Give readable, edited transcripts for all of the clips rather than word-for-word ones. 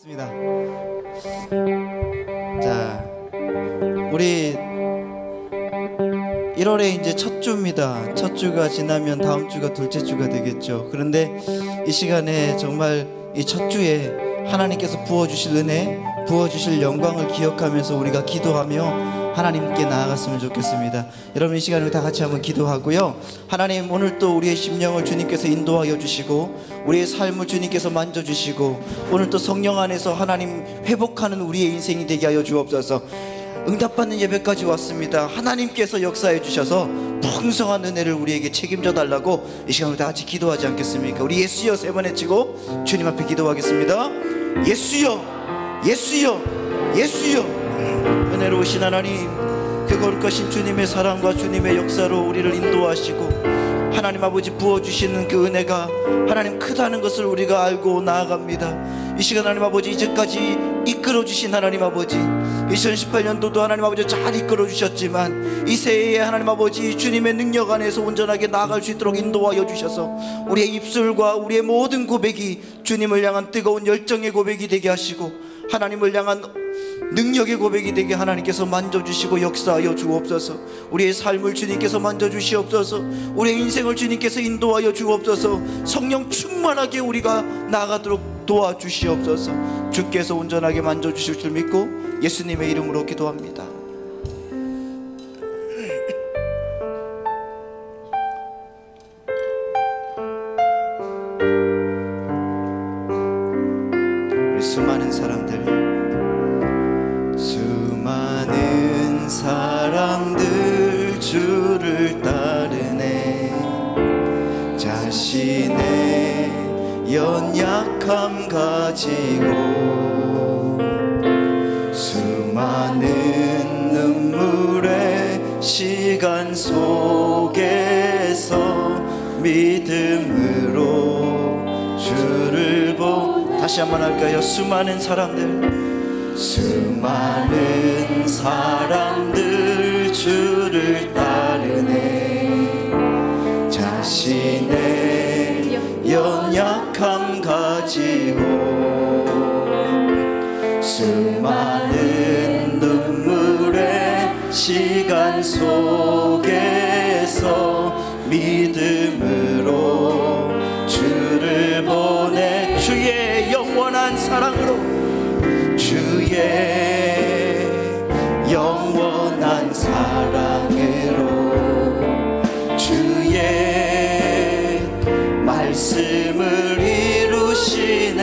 있습니다. 자, 우리 1월에 이제 첫 주입니다. 첫 주가 지나면 다음 주가 둘째 주가 되겠죠. 그런데 이 시간에 정말 이 첫 주에 하나님께서 부어주실 은혜, 부어주실 영광을 기억하면서 우리가 기도하며 하나님께 나아갔으면 좋겠습니다. 여러분, 이 시간에 다 같이 한번 기도하고요. 하나님, 오늘 또 우리의 심령을 주님께서 인도하여 주시고 우리의 삶을 주님께서 만져주시고 오늘 또 성령 안에서 하나님 회복하는 우리의 인생이 되게 하여 주옵소서. 응답받는 예배까지 왔습니다. 하나님께서 역사해 주셔서 풍성한 은혜를 우리에게 책임져 달라고 이 시간에 다 같이 기도하지 않겠습니까? 우리 예수여 세 번 외치고 주님 앞에 기도하겠습니다. 예수여, 예수여, 예수여. 은혜로우신 하나님, 그 거룩하신 주님의 사랑과 주님의 역사로 우리를 인도하시고 하나님 아버지 부어주시는 그 은혜가 하나님 크다는 것을 우리가 알고 나아갑니다. 이 시간 하나님 아버지, 이제까지 이끌어주신 하나님 아버지, 2018년도도 하나님 아버지 잘 이끌어주셨지만 이 새해에 하나님 아버지 주님의 능력 안에서 온전하게 나아갈 수 있도록 인도하여 주셔서 우리의 입술과 우리의 모든 고백이 주님을 향한 뜨거운 열정의 고백이 되게 하시고 하나님을 향한 능력의 고백이 되게 하나님께서 만져주시고 역사하여 주옵소서. 우리의 삶을 주님께서 만져주시옵소서. 우리의 인생을 주님께서 인도하여 주옵소서. 성령 충만하게 우리가 나아가도록 도와주시옵소서. 주께서 온전하게 만져주실 줄 믿고 예수님의 이름으로 기도합니다. 우리 수많은 사람들 주를 따르네. 자신의 연약함 가지고 수많은 눈물의 시간 속에서 믿음으로 주를 다시 한번 할까요? 수많은 사람들 주를 따르네. 자신의 연약함 가지고 수많은 눈물의 시간 속에서 믿음으로 주를 보내. 주의 영원한 사랑으로, 주의 영원한 사랑으로 주의 말씀을 이루시네.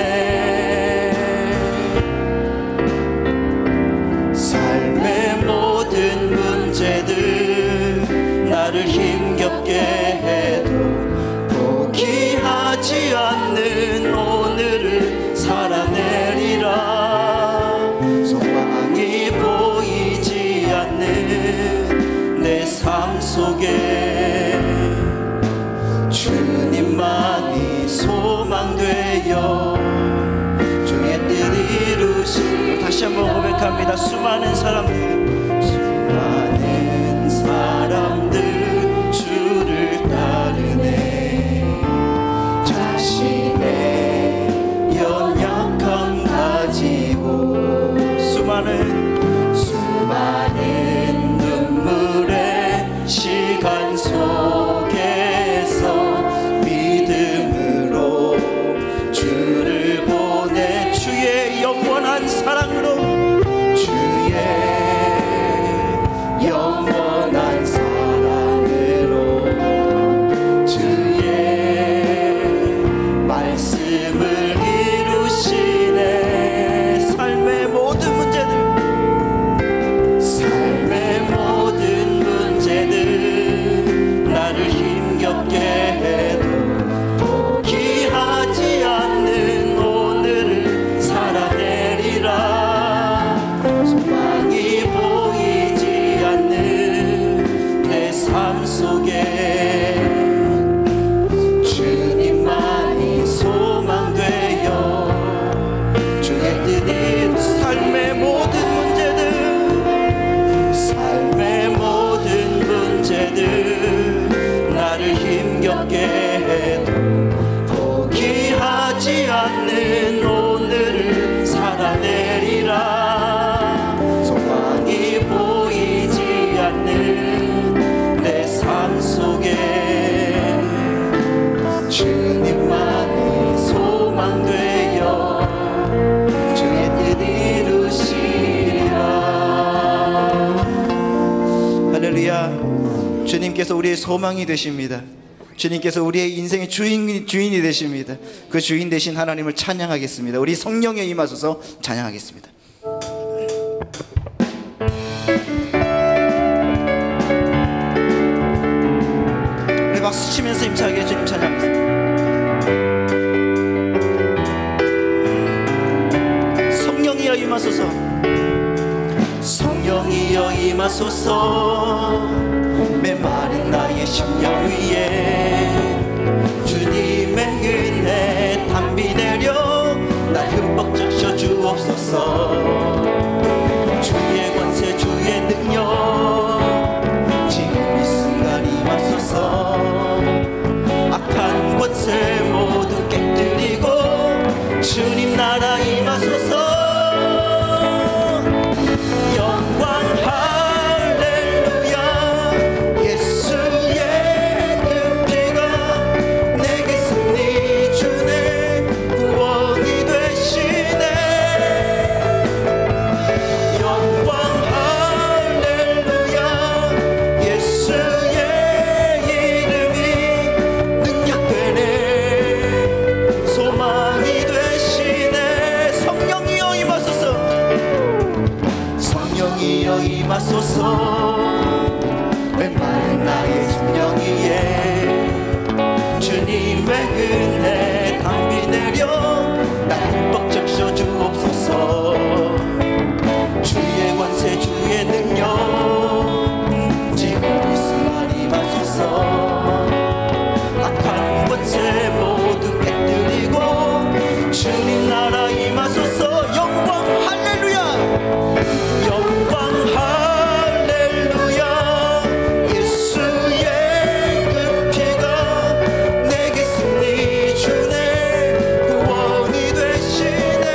삶의 모든 문제들 나를 힘겹게 해도 포기하지 않는 오늘을 살아내리라. 소망이 보이지 않는 내 삶 속에 주님만이 소망되어 주의 뜻 이루시. 다시 한번 고백합니다. 수많은 사람들 주를 따르네. 자신의 연약함 가지고 수많은 눈물의 시간 속에서 믿음으로 주를 보내. 주의 영원한 사랑으로, 주의 영원한 사랑으로 주의 말씀을 이루시네. 삶의 모든 문제들 나를 힘겹게 해도 포기하지 않는 오늘을 살아내리라. 소망이 보이지 않는 내 삶 속에 주님만이 소망되어 주의 뜻이. 삶의 모든 문제들 나를 힘겹게 해도 포기하지 않는 오늘을 살 비가 내리라 소망이 보이지 않는 내 삶 속에 주님만이 소망되어 주의 뜻 이루시리라. 할렐루야. 주님께서 우리의 소망이 되십니다. 주님께서 우리의 인생의 주인이 되십니다. 그 주인 되신 하나님을 찬양하겠습니다. 우리 성령에 임하소서 찬양하겠습니다. 우리 박수 치면서 힘차게 주님 찬양하겠습니다. 성령이여 임하소서. 성령이여 임하소서. 메마른 나의 심령 위에 주님의 은혜 담비 내려 날 흠뻑 적셔 주옵소서. 주의 권세 주의 능력 지금 이 순간 임하소서. 악한 권세 모두 깨뜨리고 주님 나라 임하소서. 임하소서. 메마른 나의 심령 위에 주님의 은혜 담비 내려 날 흠뻑 적셔 주옵소서. 주의 권세 주의 능력 지금 이 순간 임하소서. 악한 권세 모두 깨뜨리고 주님 나라 임하소서. 영광 할렐루야. 영광 할렐루야. 예수의 그 피가 내게 승리 주네 구원이 되시네.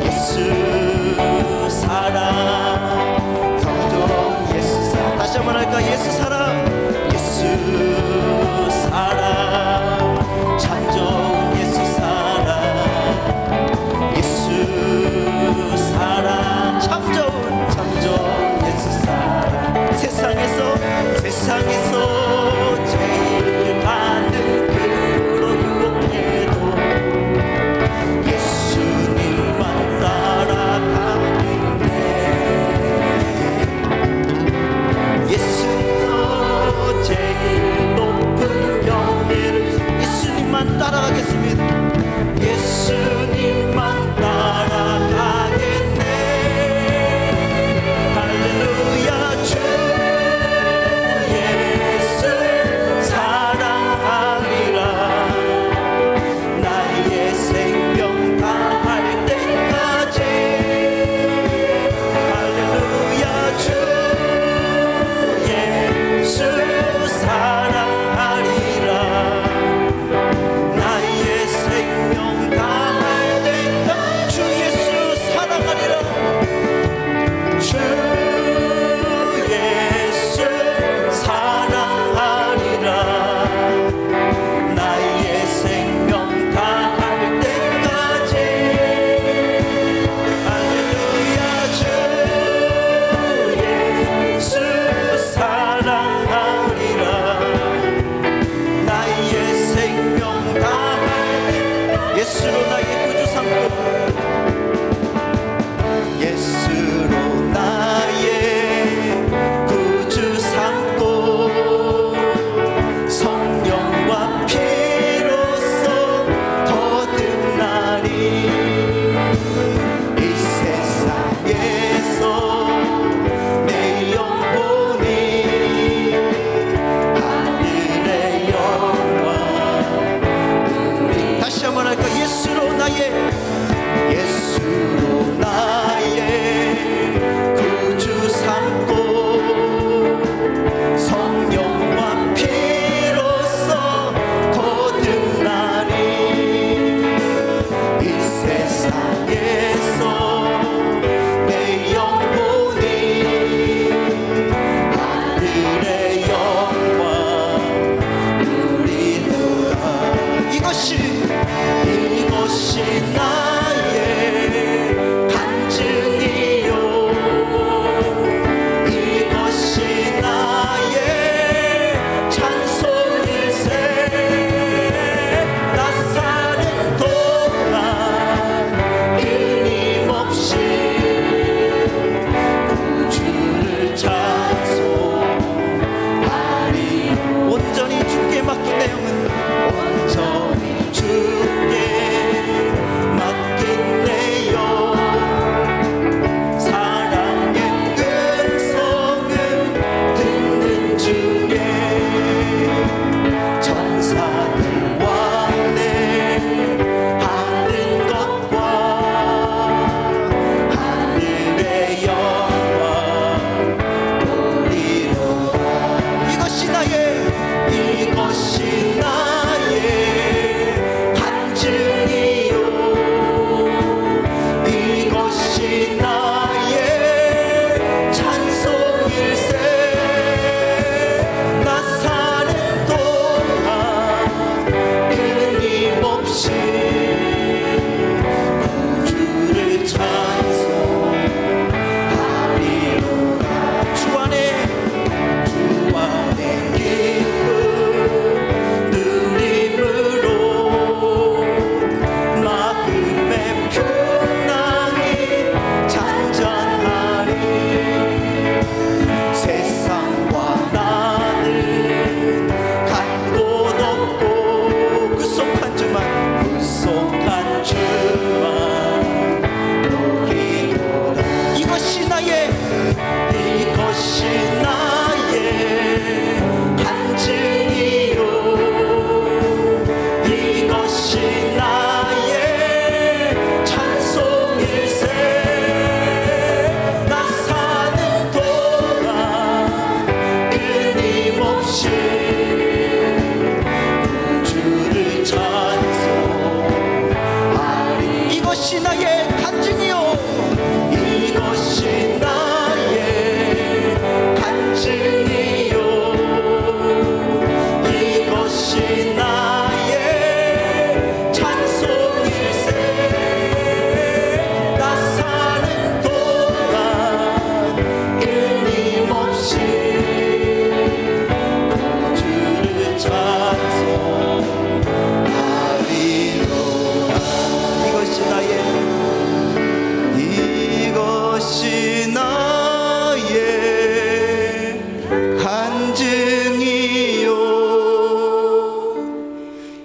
예수 사랑 성종 예수 사랑 다시 한번 할까? 예수 사랑 예수 사랑 참좋은 예수 사랑 예수 사랑 참좋은 예수 사랑 세상에서 제일 받는 그런 유혹해도 예수님만 따라가는 예수님도 제일 높은 영예를 예수님만 따라가겠습니다.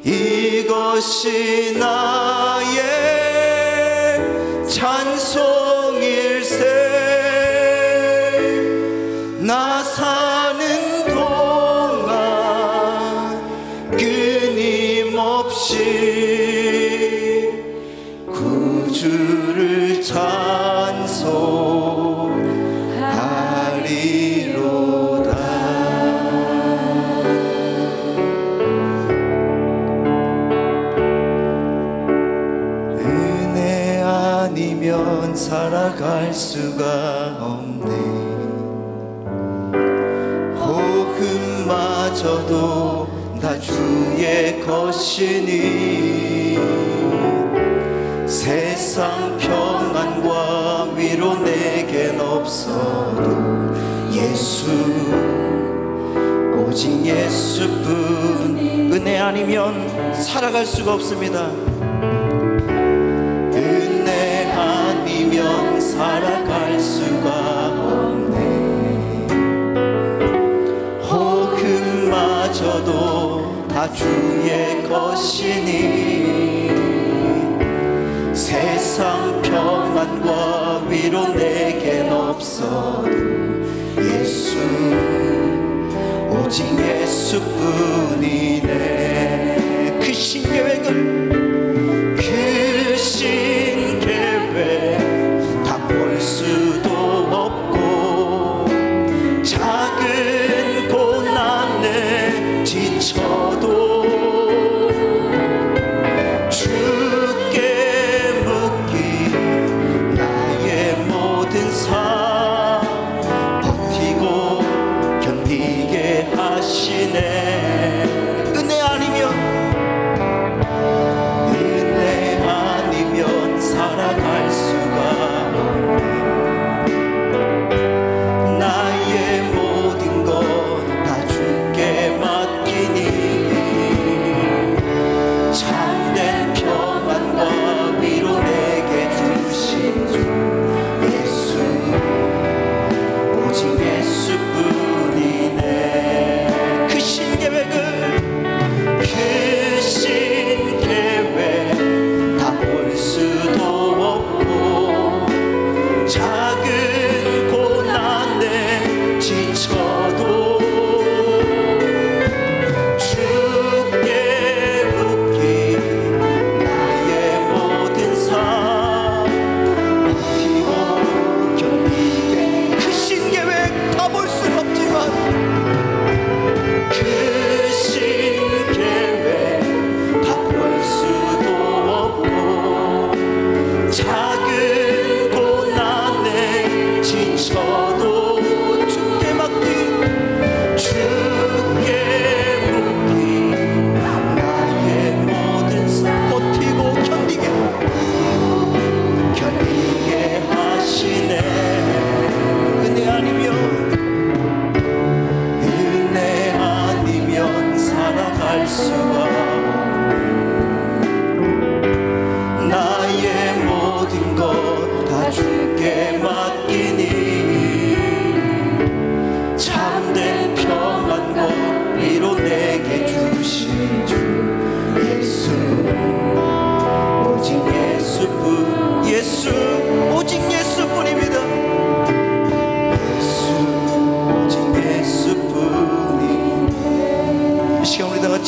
이것이 나의 찬송일세. 나 사는 동안 끊임없이 구주를 찬송하리로다. 아니면 살아갈 수가 없네. 호흡마저도 다 주의 것이니 세상 평안과 위로 내겐 없어도 예수, 오직 예수뿐. 은혜 아니면 살아갈 수가 없습니다. 아니면 살아갈 수가 없네. 호흡마저도 다 주의 것이니 세상 평안과 위로 내겐 없어도 예수, 오직 예수뿐이네. 그 신계획을 볼 수도 없고 작은 고난에 지쳐도 주께 묻기 나의 모든 삶 버티고 견디게 하시네. 은혜 아니면 살아갈 수가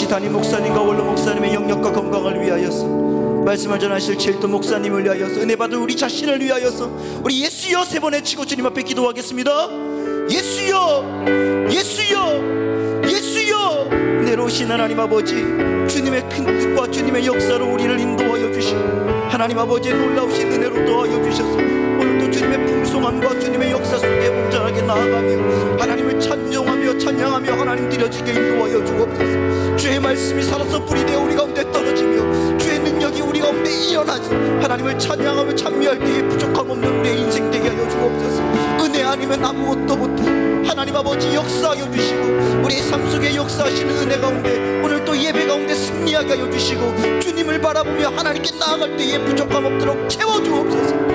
담임 목사님과 원로 목사님의 영역과 건강을 위하여서, 말씀을 전하실 칠도 목사님을 위하여서, 은혜 받을 우리 자신을 위하여서 우리 예수여 세 번 외치고 주님 앞에 기도하겠습니다. 예수여, 예수여, 예수여. 네, 은혜로우신 하나님 아버지, 주님의 큰 뜻과 주님의 역사로 우리를 인도하여 주시고 하나님 아버지의 놀라우신 은혜로 도와여 주셔서 오늘도 주님의 풍성함과 주님의 역사 속에 온전하게 나아가며 하나님을 찬송하며 찬양하며 하나님 드려지게 인도하여 주옵소서. 주의 말씀이 살아서 뿌리 되어 우리 가운데 떨어지며 주의 능력이 우리 가운데 일어나서 하나님을 찬양하며 찬미할 때에 부족함 없는 우리의 인생 되게 하여 주옵소서. 은혜 아니면 아무것도 못해 하나님 아버지 역사하여 주시고 우리의 삶 속에 역사하시는 은혜 가운데 오늘 또 예배 가운데 승리하게 하여 주시고 주님을 바라보며 하나님께 나아갈 때에 부족함 없도록 채워주옵소서.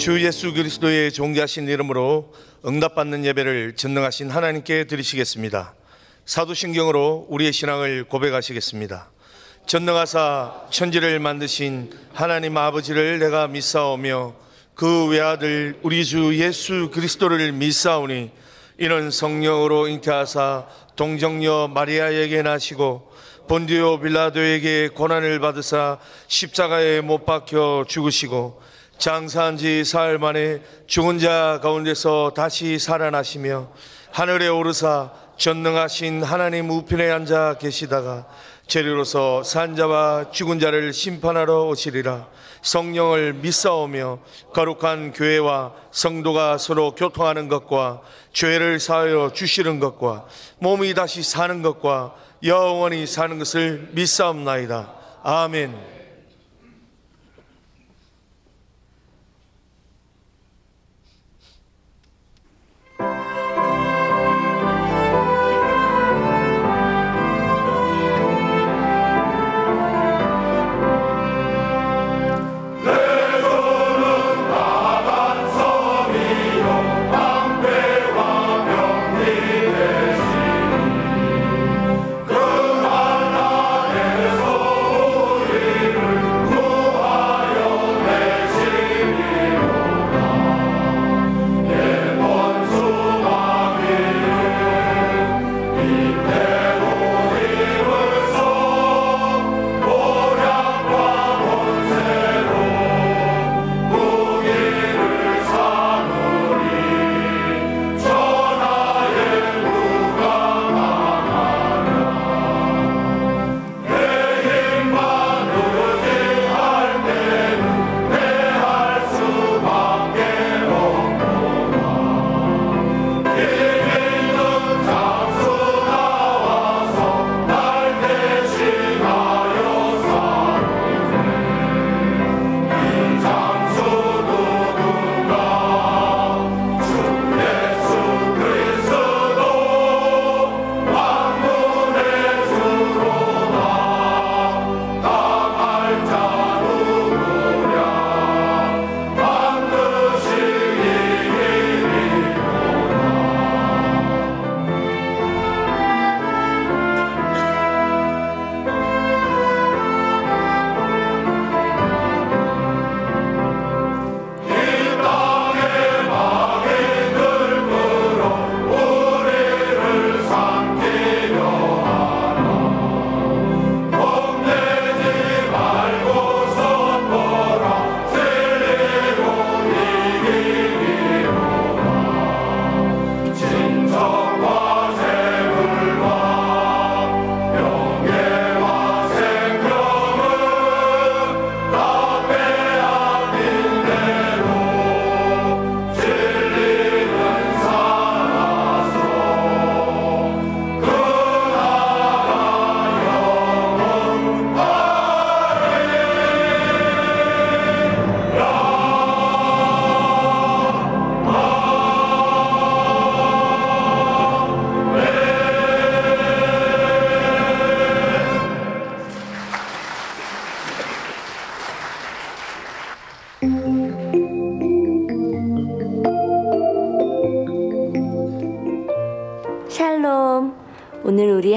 주 예수 그리스도의 존귀하신 이름으로 응답받는 예배를 전능하신 하나님께 드리시겠습니다. 사도신경으로 우리의 신앙을 고백하시겠습니다. 전능하사 천지를 만드신 하나님 아버지를 내가 믿사오며 그 외아들 우리 주 예수 그리스도를 믿사오니 이는 성령으로 잉태하사 동정녀 마리아에게 나시고 본디오 빌라도에게 고난을 받으사 십자가에 못 박혀 죽으시고 장사한 지 사흘 만에 죽은 자 가운데서 다시 살아나시며 하늘에 오르사 전능하신 하나님 우편에 앉아 계시다가 재료로서 산 자와 죽은 자를 심판하러 오시리라. 성령을 믿사오며 거룩한 교회와 성도가 서로 교통하는 것과 죄를 사하여 주시는 것과 몸이 다시 사는 것과 영원히 사는 것을 믿사옵나이다. 아멘.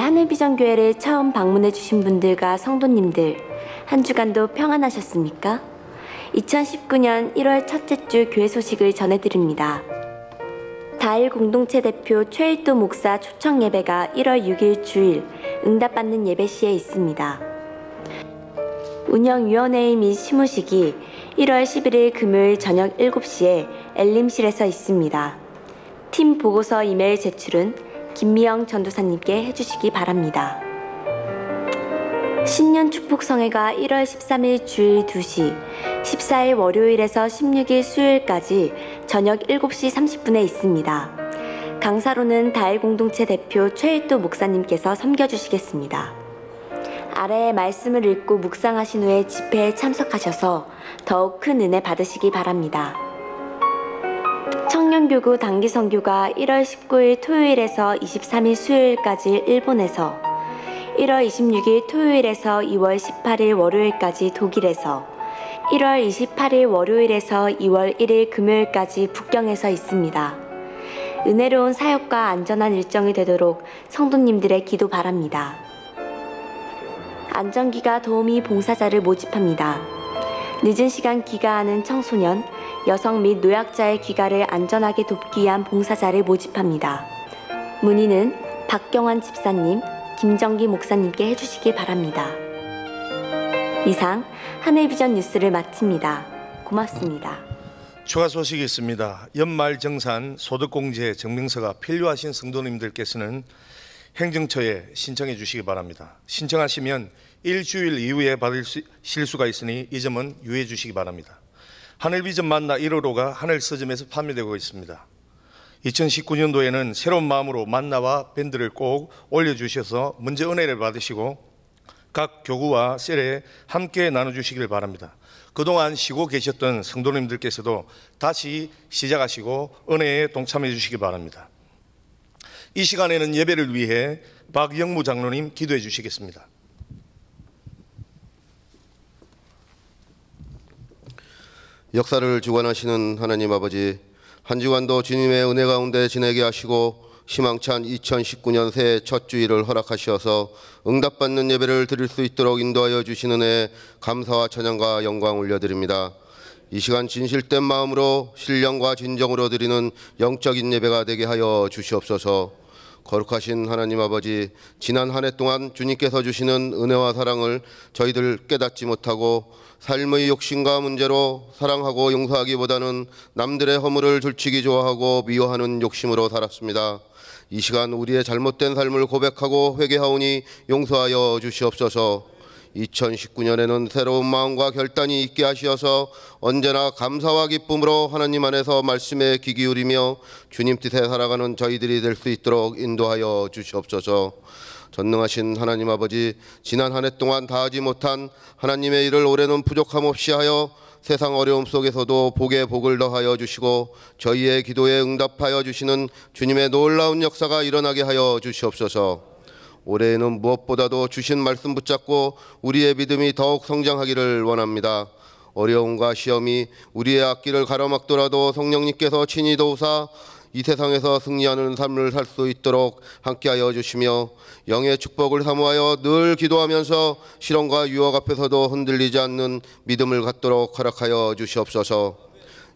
하늘비전교회를 처음 방문해 주신 분들과 성도님들, 한 주간도 평안하셨습니까? 2019년 1월 첫째 주 교회 소식을 전해드립니다. 다일 공동체 대표 최일도 목사 초청 예배가 1월 6일 주일 응답받는 예배 시에 있습니다. 운영위원회 및 시무식이 1월 11일 금요일 저녁 7시에 엘림실에서 있습니다. 팀 보고서 이메일 제출은 김미영 전도사님께 해주시기 바랍니다. 신년 축복성회가 1월 13일 주일 2시, 14일 월요일에서 16일 수요일까지 저녁 7시 30분에 있습니다. 강사로는 다일 공동체 대표 최일도 목사님께서 섬겨주시겠습니다. 아래의 말씀을 읽고 묵상하신 후에 집회에 참석하셔서 더욱 큰 은혜 받으시기 바랍니다. 청년교구 단기선교가 1월 19일 토요일에서 23일 수요일까지 일본에서, 1월 26일 토요일에서 2월 18일 월요일까지 독일에서, 1월 28일 월요일에서 2월 1일 금요일까지 북경에서 있습니다. 은혜로운 사역과 안전한 일정이 되도록 성도님들의 기도 바랍니다. 안전기가 도우미 봉사자를 모집합니다. 늦은 시간 귀가하는 청소년, 여성 및 노약자의 귀가를 안전하게 돕기 위한 봉사자를 모집합니다. 문의는 박경환 집사님, 김정기 목사님께 해주시기 바랍니다. 이상 하늘비전 뉴스를 마칩니다. 고맙습니다. 추가 소식이 있습니다. 연말정산 소득공제 증명서가 필요하신 성도님들께서는 행정처에 신청해 주시기 바랍니다. 신청하시면 일주일 이후에 받으실 수가 있으니 이 점은 유의해 주시기 바랍니다. 하늘비전 만나 1호로가 하늘서점에서 판매되고 있습니다. 2019년도에는 새로운 마음으로 만나와 밴드를 꼭 올려주셔서 먼저 은혜를 받으시고 각 교구와 셀에 함께 나눠주시길 바랍니다. 그동안 쉬고 계셨던 성도님들께서도 다시 시작하시고 은혜에 동참해 주시기 바랍니다. 이 시간에는 예배를 위해 박영무 장로님 기도해 주시겠습니다. 역사를 주관하시는 하나님 아버지, 한 주간도 주님의 은혜 가운데 지내게 하시고 희망찬 2019년 새해 첫 주일을 허락하셔서 응답받는 예배를 드릴 수 있도록 인도하여 주시는 은혜에 감사와 찬양과 영광 올려드립니다. 이 시간 진실된 마음으로 신령과 진정으로 드리는 영적인 예배가 되게 하여 주시옵소서. 거룩하신 하나님 아버지, 지난 한 해 동안 주님께서 주시는 은혜와 사랑을 저희들 깨닫지 못하고 삶의 욕심과 문제로 사랑하고 용서하기보다는 남들의 허물을 들추기 좋아하고 미워하는 욕심으로 살았습니다. 이 시간 우리의 잘못된 삶을 고백하고 회개하오니 용서하여 주시옵소서. 2019년에는 새로운 마음과 결단이 있게 하시어서 언제나 감사와 기쁨으로 하나님 안에서 말씀에 귀 기울이며 주님 뜻에 살아가는 저희들이 될 수 있도록 인도하여 주시옵소서. 전능하신 하나님 아버지, 지난 한 해 동안 다하지 못한 하나님의 일을 올해는 부족함 없이 하여 세상 어려움 속에서도 복에 복을 더하여 주시고 저희의 기도에 응답하여 주시는 주님의 놀라운 역사가 일어나게 하여 주시옵소서. 올해에는 무엇보다도 주신 말씀 붙잡고 우리의 믿음이 더욱 성장하기를 원합니다. 어려움과 시험이 우리의 앞길을 가로막더라도 성령님께서 친히 도우사 이 세상에서 승리하는 삶을 살 수 있도록 함께하여 주시며 영의 축복을 사모하여 늘 기도하면서 시련과 유혹 앞에서도 흔들리지 않는 믿음을 갖도록 허락하여 주시옵소서.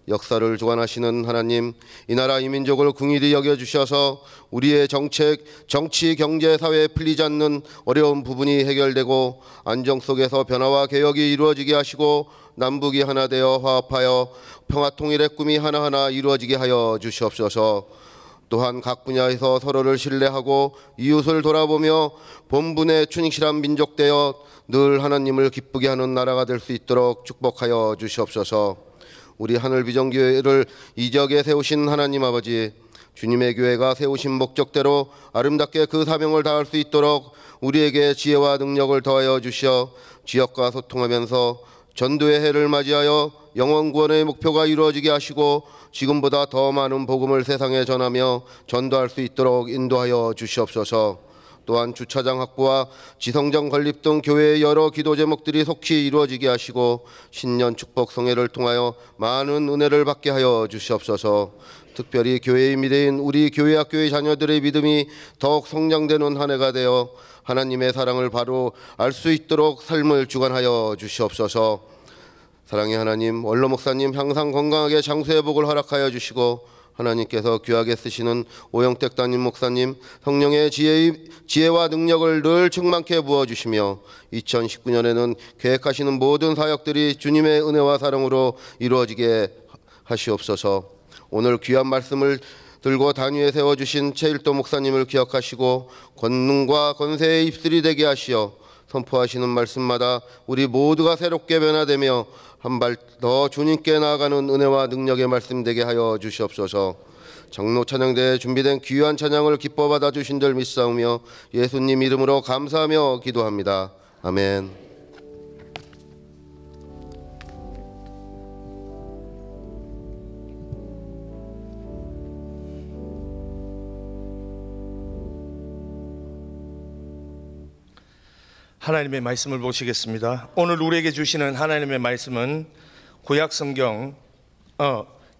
역사를 주관하시는 하나님, 이 나라 이 민족을 긍휼히 여겨주셔서 우리의 정책, 정치, 경제, 사회에 풀리지 않는 어려운 부분이 해결되고 안정 속에서 변화와 개혁이 이루어지게 하시고 남북이 하나 되어 화합하여 평화 통일의 꿈이 하나하나 이루어지게 하여 주시옵소서. 또한 각 분야에서 서로를 신뢰하고 이웃을 돌아보며 본분에 충실한 민족 되어 늘 하나님을 기쁘게 하는 나라가 될 수 있도록 축복하여 주시옵소서. 우리 하늘비전교회를 이 지역에 세우신 하나님 아버지, 주님의 교회가 세우신 목적대로 아름답게 그 사명을 다할 수 있도록 우리에게 지혜와 능력을 더하여 주시어 지역과 소통하면서 전도의 해를 맞이하여 영원 구원의 목표가 이루어지게 하시고 지금보다 더 많은 복음을 세상에 전하며 전도할 수 있도록 인도하여 주시옵소서. 또한 주차장 확보와 지성전 건립 등 교회의 여러 기도 제목들이 속히 이루어지게 하시고 신년 축복 성회를 통하여 많은 은혜를 받게 하여 주시옵소서. 특별히 교회의 미래인 우리 교회 학교의 자녀들의 믿음이 더욱 성장되는 한 해가 되어 하나님의 사랑을 바로 알 수 있도록 삶을 주관하여 주시옵소서. 사랑의 하나님, 원로 목사님 항상 건강하게 장수의 복을 허락하여 주시고 하나님께서 귀하게 쓰시는 오영택 담임 목사님 성령의 지혜와 능력을 늘 충만케 부어주시며 2019년에는 계획하시는 모든 사역들이 주님의 은혜와 사랑으로 이루어지게 하시옵소서. 오늘 귀한 말씀을 들고 단위에 세워주신 최일도 목사님을 기억하시고 권능과 권세의 입술이 되게 하시어 선포하시는 말씀마다 우리 모두가 새롭게 변화되며 한 발 더 주님께 나아가는 은혜와 능력의 말씀 되게 하여 주시옵소서. 장로 찬양대에 준비된 귀한 찬양을 기뻐 받아주신 줄 믿사오며 예수님 이름으로 감사하며 기도합니다. 아멘. 하나님의 말씀을 보시겠습니다. 오늘 우리에게 주시는 하나님의 말씀은 구약 성경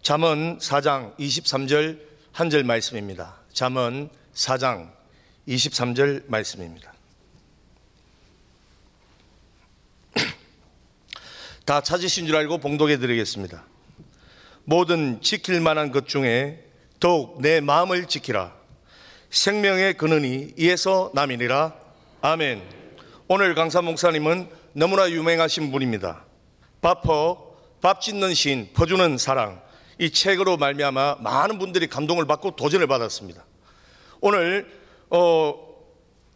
잠언 4장 23절 한 절 말씀입니다. 잠언 4장 23절 말씀입니다. 다 찾으신 줄 알고 봉독해 드리겠습니다. 모든 지킬 만한 것 중에 더욱 내 마음을 지키라. 생명의 근원이 이에서 남이니라. 아멘. 오늘 강사 목사님은 너무나 유명하신 분입니다. 밥 짓는 시인, 퍼주는 사랑, 이 책으로 말미암아 많은 분들이 감동을 받고 도전을 받았습니다. 오늘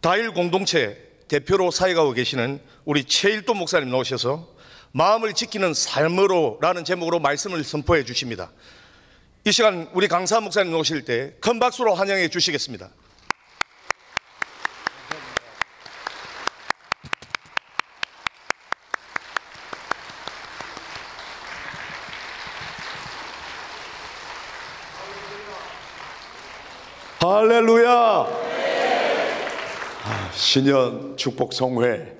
다일 공동체 대표로 사역하고 계시는 우리 최일도 목사님 나오셔서 마음을 지키는 삶으로 라는 제목으로 말씀을 선포해 주십니다. 이 시간 우리 강사 목사님 오실 때 큰 박수로 환영해 주시겠습니다. 할렐루야. 신년 축복 성회.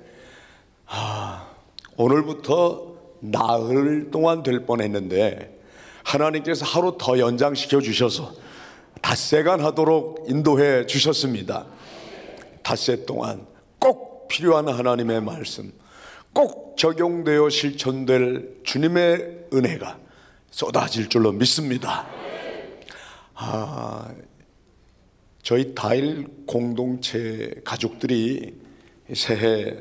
오늘부터 나흘 동안 될 뻔했는데 하나님께서 하루 더 연장시켜 주셔서 닷새간 하도록 인도해 주셨습니다. 닷새 동안 꼭 필요한 하나님의 말씀, 꼭 적용되어 실천될 주님의 은혜가 쏟아질 줄로 믿습니다. 저희 다일 공동체 가족들이 새해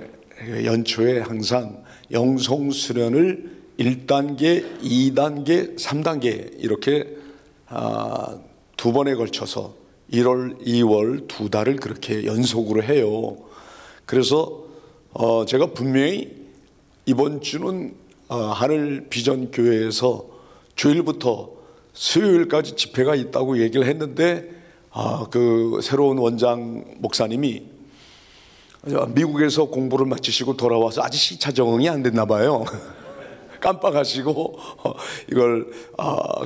연초에 항상 영성 수련을 1단계, 2단계, 3단계 이렇게 두 번에 걸쳐서 1월, 2월 두 달을 그렇게 연속으로 해요. 그래서 제가 분명히 이번 주는 하늘 비전 교회에서 주일부터 수요일까지 집회가 있다고 얘기를 했는데 그 새로운 원장 목사님이 미국에서 공부를 마치시고 돌아와서 아직 시차 적응이 안 됐나 봐요. 깜빡하시고 이걸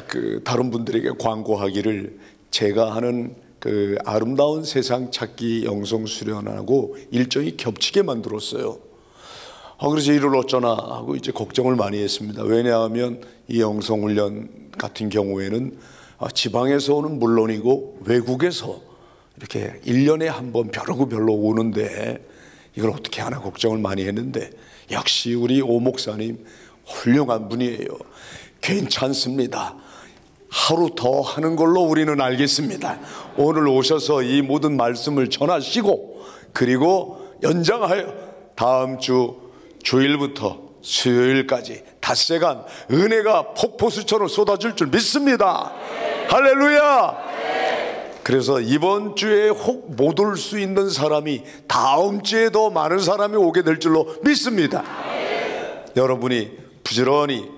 그 다른 분들에게 광고하기를 제가 하는 그 아름다운 세상 찾기 영성 수련하고 일정이 겹치게 만들었어요. 그래서 이를 어쩌나 하고 이제 걱정을 많이 했습니다. 왜냐하면 이 영성 훈련 같은 경우에는 지방에서 오는 물론이고 외국에서 이렇게 1년에 한 번 벼르고 별로 오는데 이걸 어떻게 하나 걱정을 많이 했는데 역시 우리 오 목사님 훌륭한 분이에요. 괜찮습니다. 하루 더 하는 걸로 우리는 알겠습니다. 오늘 오셔서 이 모든 말씀을 전하시고 그리고 연장하여 다음 주 주일부터 수요일까지 닷새간 은혜가 폭포수처럼 쏟아질 줄 믿습니다. 할렐루야. 그래서 이번 주에 혹 못 올 수 있는 사람이 다음 주에 더 많은 사람이 오게 될 줄로 믿습니다. 여러분이 부지런히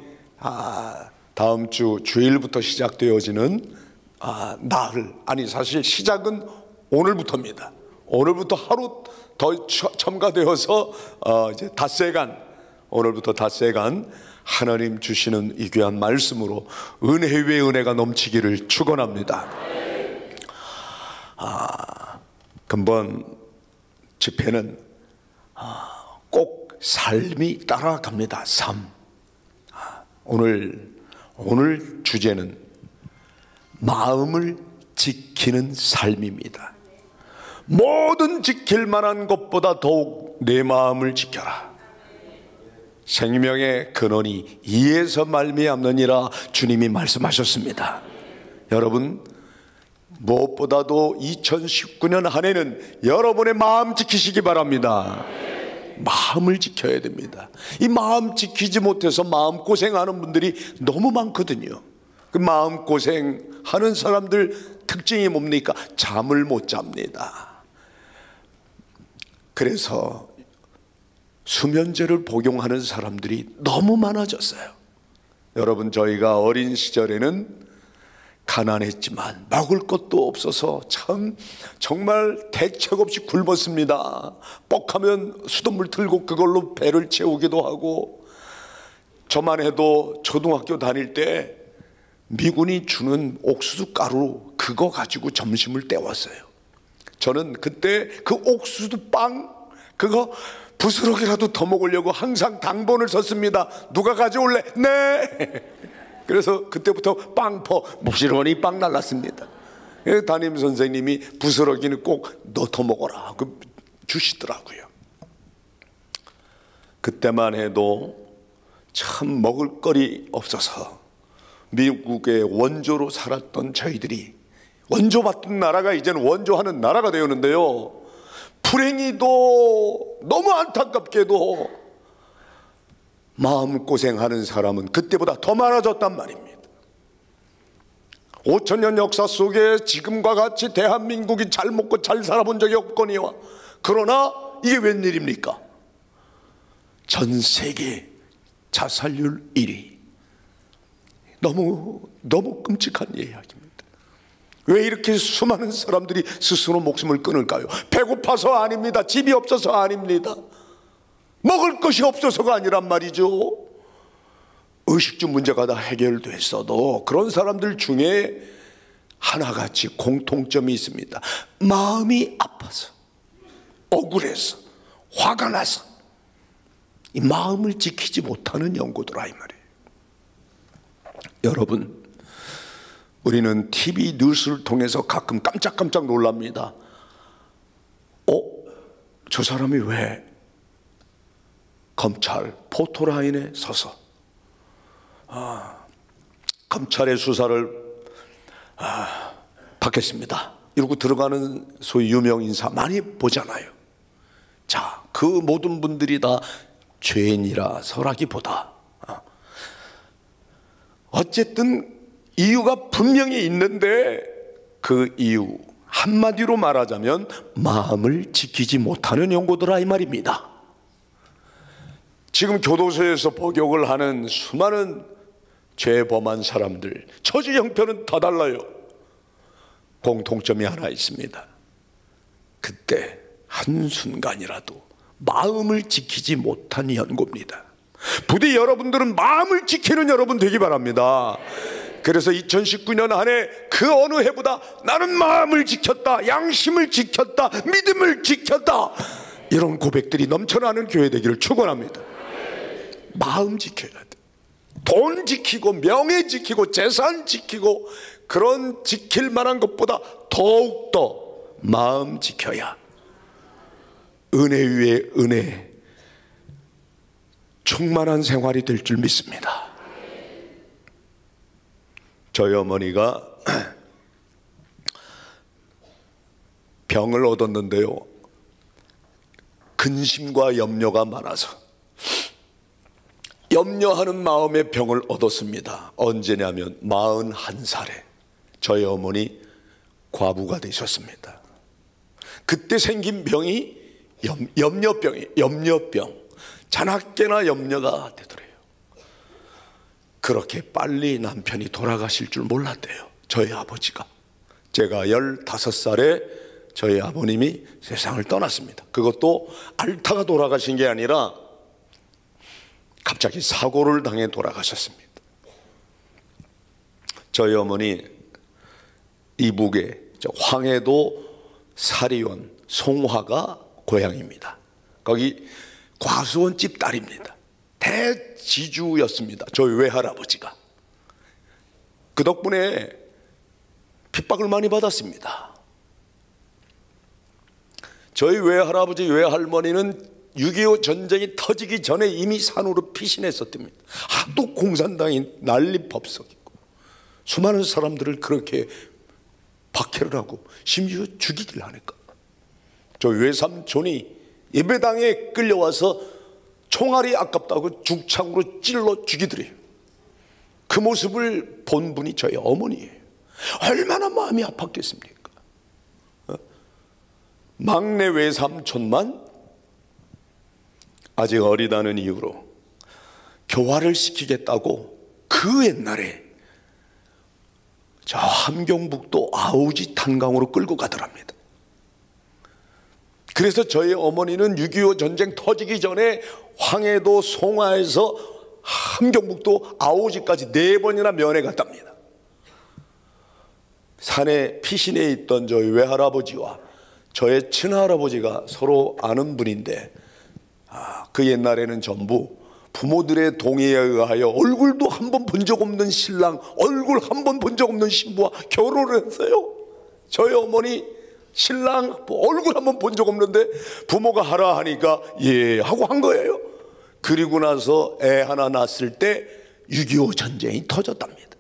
다음 주 주일부터 시작되어지는 나흘, 아니 사실 시작은 오늘부터입니다. 오늘부터 하루 더 첨가되어서 이제 닷새간, 오늘부터 닷새간 하나님 주시는 이 귀한 말씀으로 은혜 위에 은혜가 넘치기를 축원합니다. 근본 집회는 꼭 삶이 따라갑니다. 삶. 오늘 주제는 마음을 지키는 삶입니다. 모든 지킬 만한 것보다 더욱 내 마음을 지켜라. 생명의 근원이 이에서 말미암느니라 주님이 말씀하셨습니다. 여러분, 무엇보다도 2019년 한 해는 여러분의 마음 지키시기 바랍니다. 마음을 지켜야 됩니다. 이 마음 지키지 못해서 마음고생하는 분들이 너무 많거든요. 그 마음고생하는 사람들 특징이 뭡니까? 잠을 못 잡니다. 그래서 수면제를 복용하는 사람들이 너무 많아졌어요. 여러분, 저희가 어린 시절에는 가난했지만 먹을 것도 없어서 참 정말 대책 없이 굶었습니다. 뻑하면 수돗물 들고 그걸로 배를 채우기도 하고, 저만 해도 초등학교 다닐 때 미군이 주는 옥수수 가루 그거 가지고 점심을 때웠어요. 저는 그때 그 옥수수 빵 그거 부스럭이라도 더 먹으려고 항상 당번을 섰습니다. 누가 가져올래? 네. 그래서 그때부터 빵퍼 부지런히 빵 날랐습니다. 담임 선생님이 부스러기는 꼭 너 더 먹어라 그 주시더라고요. 그때만 해도 참 먹을 거리 없어서 미국의 원조로 살았던 저희들이, 원조받던 나라가 이제는 원조하는 나라가 되었는데요, 불행히도 너무 안타깝게도 마음고생하는 사람은 그때보다 더 많아졌단 말입니다. 5천년 역사 속에 지금과 같이 대한민국이 잘 먹고 잘 살아본 적이 없거니와, 그러나 이게 웬일입니까? 전 세계 자살률 1위. 너무 끔찍한 이야기입니다. 왜 이렇게 수많은 사람들이 스스로 목숨을 끊을까요? 배고파서 아닙니다. 집이 없어서 아닙니다. 먹을 것이 없어서가 아니란 말이죠. 의식주 문제가 다 해결됐어도 그런 사람들 중에 하나같이 공통점이 있습니다. 마음이 아파서, 억울해서, 화가 나서 이 마음을 지키지 못하는 연고들아 이 말이에요. 여러분, 우리는 TV 뉴스를 통해서 가끔 깜짝깜짝 놀랍니다. 저 사람이 왜 검찰 포토라인에 서서 검찰의 수사를 받겠습니다 이러고 들어가는 소위 유명 인사 많이 보잖아요. 자, 그 모든 분들이 다 죄인이라서라기보다 어쨌든 이유가 분명히 있는데, 그 이유 한마디로 말하자면 마음을 지키지 못하는 연고들아 이 말입니다. 지금 교도소에서 복역을 하는 수많은 죄범한 사람들, 처지 형편은 다 달라요. 공통점이 하나 있습니다. 그때 한순간이라도 마음을 지키지 못한 연고입니다. 부디 여러분들은 마음을 지키는 여러분 되기 바랍니다. 그래서 2019년 한 해 그 어느 해보다 나는 마음을 지켰다, 양심을 지켰다, 믿음을 지켰다, 이런 고백들이 넘쳐나는 교회 되기를 축원합니다. 마음 지켜야 돼. 돈 지키고 명예 지키고 재산 지키고 그런 지킬 만한 것보다 더욱더 마음 지켜야 은혜 위에 은혜, 충만한 생활이 될 줄 믿습니다. 저희 어머니가 병을 얻었는데요, 근심과 염려가 많아서 염려하는 마음의 병을 얻었습니다. 언제냐면 41살에 저희 어머니 과부가 되셨습니다. 그때 생긴 병이 염려병, 자나깨나 염려가 되더래요. 그렇게 빨리 남편이 돌아가실 줄 몰랐대요, 저희 아버지가. 제가 15살에 저희 아버님이 세상을 떠났습니다. 그것도 앓다가 돌아가신 게 아니라 갑자기 사고를 당해 돌아가셨습니다. 저희 어머니 이북의 황해도 사리원 송화가 고향입니다. 거기 과수원집 딸입니다. 대지주였습니다, 저희 외할아버지가. 그 덕분에 핍박을 많이 받았습니다. 저희 외할아버지 외할머니는 6.25 전쟁이 터지기 전에 이미 산으로 피신했었답니다. 하도 공산당이 난립법석이고 수많은 사람들을 그렇게 박해를 하고 심지어 죽이길 하니까 저 외삼촌이 예배당에 끌려와서 총알이 아깝다고 죽창으로 찔러 죽이더래요. 그 모습을 본 분이 저희 어머니예요. 얼마나 마음이 아팠겠습니까? 막내 외삼촌만 아직 어리다는 이유로 교화를 시키겠다고 그 옛날에 저 함경북도 아우지 탄강으로 끌고 가더랍니다. 그래서 저희 어머니는 6.25 전쟁 터지기 전에 황해도 송화에서 함경북도 아우지까지 4번이나 면회 갔답니다. 산에 피신해 있던 저희 외할아버지와 저의 친할아버지가 서로 아는 분인데 그 옛날에는 전부 부모들의 동의에 의하여 얼굴도 한 번 본 적 없는 신랑, 얼굴 한 번 본 적 없는 신부와 결혼을 했어요. 저희 어머니 신랑 얼굴 한 번 본 적 없는데 부모가 하라 하니까 예 하고 한 거예요. 그리고 나서 애 하나 낳았을 때 6.25 전쟁이 터졌답니다.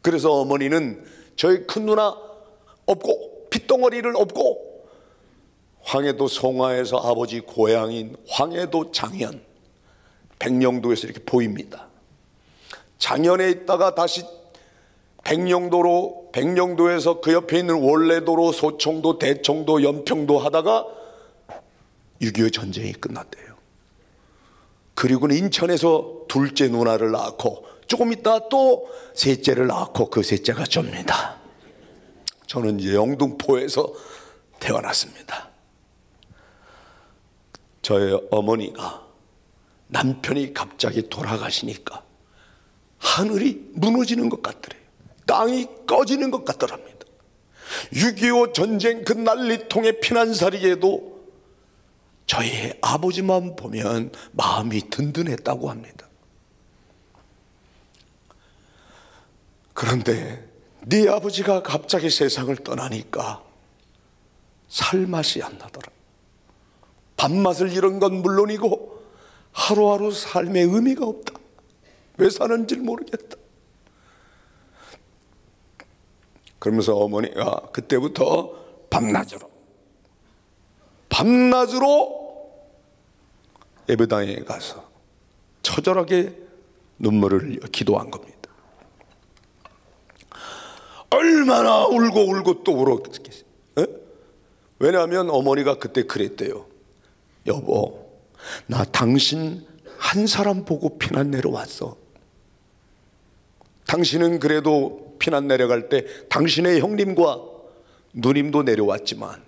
그래서 어머니는 저희 큰 누나 업고 핏덩어리를 업고 황해도 송화에서 아버지 고향인 황해도 장현 백령도에서 이렇게 보입니다. 장현에 있다가 다시 백령도에서 그 옆에 있는 원래도로 소청도 대청도 연평도 하다가 6.25 전쟁이 끝났대요. 그리고는 인천에서 둘째 누나를 낳고 조금 있다 또 셋째를 낳고 그 셋째가 접니다. 저는 이제 영등포에서 태어났습니다. 저의 어머니가 남편이 갑자기 돌아가시니까 하늘이 무너지는 것 같더래요. 땅이 꺼지는 것 같더랍니다. 6.25 전쟁 그 난리통에 피난살이에도 저희 아버지만 보면 마음이 든든했다고 합니다. 그런데 네 아버지가 갑자기 세상을 떠나니까 살맛이 안 나더라. 밥맛을 잃은 건 물론이고 하루하루 삶의 의미가 없다. 왜 사는지 모르겠다. 그러면서 어머니가 그때부터 밤낮으로 예배당에 가서 처절하게 눈물을 흘려 기도한 겁니다. 얼마나 울고 또 울었겠어요. 왜냐하면 어머니가 그때 그랬대요. 여보, 나 당신 한 사람 보고 피난 내려왔어. 당신은 그래도 피난 내려갈 때 당신의 형님과 누님도 내려왔지만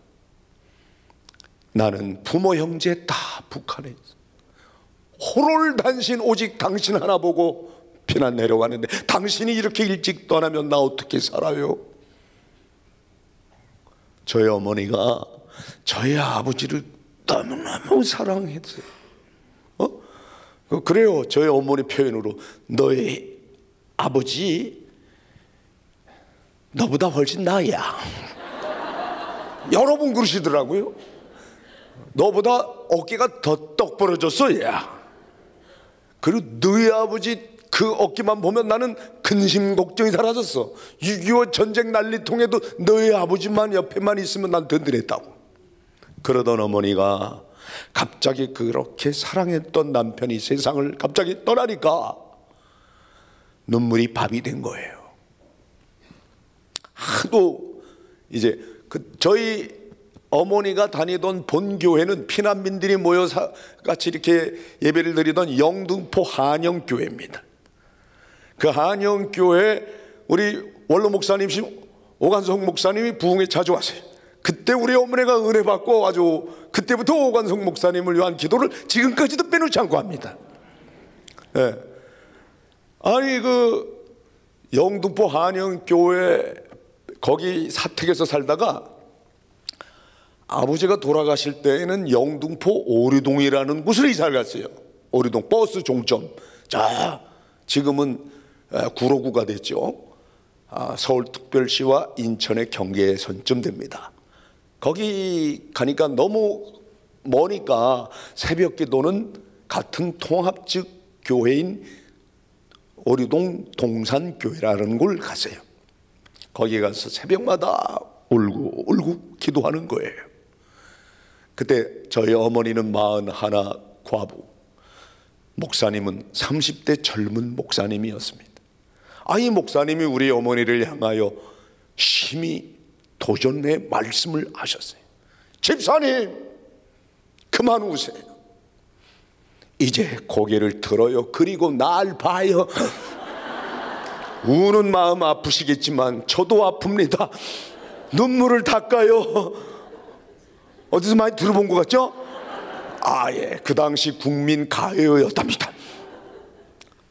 나는 부모 형제 다 북한에 있어. 호롤단신 오직 당신 하나 보고 피난 내려왔는데 당신이 이렇게 일찍 떠나면 나 어떻게 살아요? 저희 어머니가 저희 아버지를 너무너무 사랑했어요. 그래요. 저희 어머니 표현으로 너의 아버지 너보다 훨씬 나야. 여러 번 그러시더라고요. 너보다 어깨가 더 떡 벌어졌어 야. 그리고 너희 아버지 그 어깨만 보면 나는 근심 걱정이 사라졌어. 6.25 전쟁 난리통에도 너희 아버지만 옆에만 있으면 난 든든했다고. 그러던 어머니가 갑자기 그렇게 사랑했던 남편이 세상을 갑자기 떠나니까 눈물이 밥이 된 거예요. 하도 이제 저희 어머니가 다니던 본교회는 피난민들이 모여 같이 이렇게 예배를 드리던 영등포 한영교회입니다. 그 한영교회 우리 원로 목사님이신 오관성 목사님이 부흥에 자주 왔어요. 그때 우리 어머니가 은혜 받고 아주 그때부터 오관성 목사님을 위한 기도를 지금까지도 빼놓지 않고 합니다. 네. 아니 그 영등포 한영교회 거기 사택에서 살다가 아버지가 돌아가실 때에는 영등포 오류동이라는 곳을 이사를 갔어요. 오류동 버스 종점. 자 지금은 구로구가 됐죠. 서울특별시와 인천의 경계선쯤 됩니다. 거기 가니까 너무 머니까 새벽 기도는 같은 통합적 교회인 오류동 동산교회라는 곳을 갔어요. 거기 가서 새벽마다 울고 기도하는 거예요. 그때 저희 어머니는 41 과부, 목사님은 30대 젊은 목사님이었습니다. 이 목사님이 우리 어머니를 향하여 심히 도전의 말씀을 하셨어요. 집사님, 그만 우세요. 이제 고개를 들어요. 그리고 날 봐요. 우는 마음 아프시겠지만 저도 아픕니다. 눈물을 닦아요. 어디서 많이 들어본 것 같죠? 예, 그 당시 국민 가요였답니다.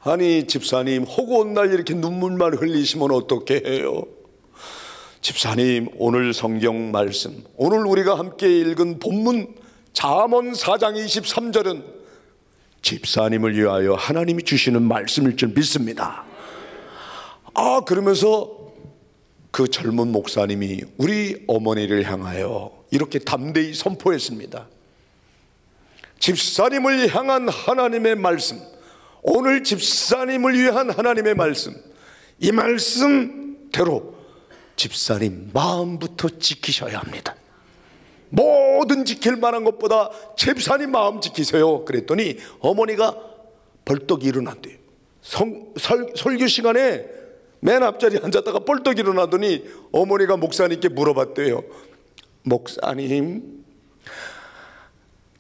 아니 집사님, 허구한 날 이렇게 눈물만 흘리시면 어떻게 해요? 집사님, 오늘 성경 말씀, 오늘 우리가 함께 읽은 본문 잠언 4장 23절은 집사님을 위하여 하나님이 주시는 말씀일 줄 믿습니다. 그러면서 그 젊은 목사님이 우리 어머니를 향하여 이렇게 담대히 선포했습니다. 집사님을 향한 하나님의 말씀, 오늘 집사님을 위한 하나님의 말씀, 이 말씀대로 집사님 마음부터 지키셔야 합니다. 뭐든 지킬 만한 것보다 집사님 마음 지키세요. 그랬더니 어머니가 벌떡 일어났대요. 설교 시간에 맨 앞자리에 앉았다가 벌떡 일어나더니 어머니가 목사님께 물어봤대요. 목사님,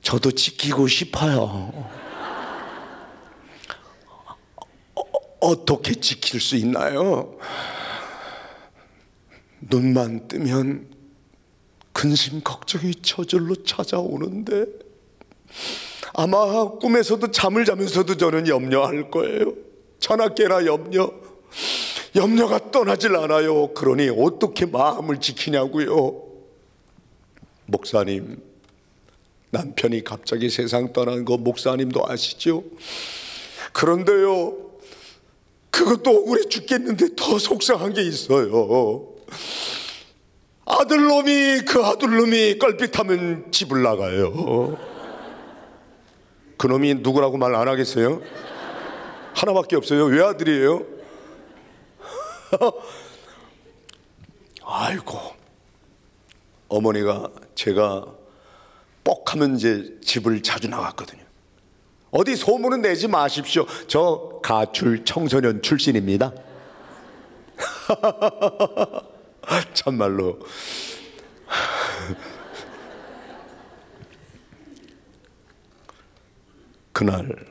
저도 지키고 싶어요. 어떻게 지킬 수 있나요? 눈만 뜨면 근심 걱정이 저절로 찾아오는데 아마 꿈에서도 잠을 자면서도 저는 염려할 거예요. 자나깨나 염려가 떠나질 않아요. 그러니 어떻게 마음을 지키냐고요. 목사님, 남편이 갑자기 세상 떠난 거 목사님도 아시죠? 그런데요, 그것도 억울해 죽겠는데 더 속상한 게 있어요. 그 아들놈이 껄핏하면 집을 나가요. 그놈이 누구라고 말 안 하겠어요? 하나밖에 없어요. 외아들이에요. 아이고, 어머니가 제가 뻑하면 이제 집을 자주 나갔거든요. 어디 소문은 내지 마십시오. 저 가출 청소년 출신입니다. 참말로. 그날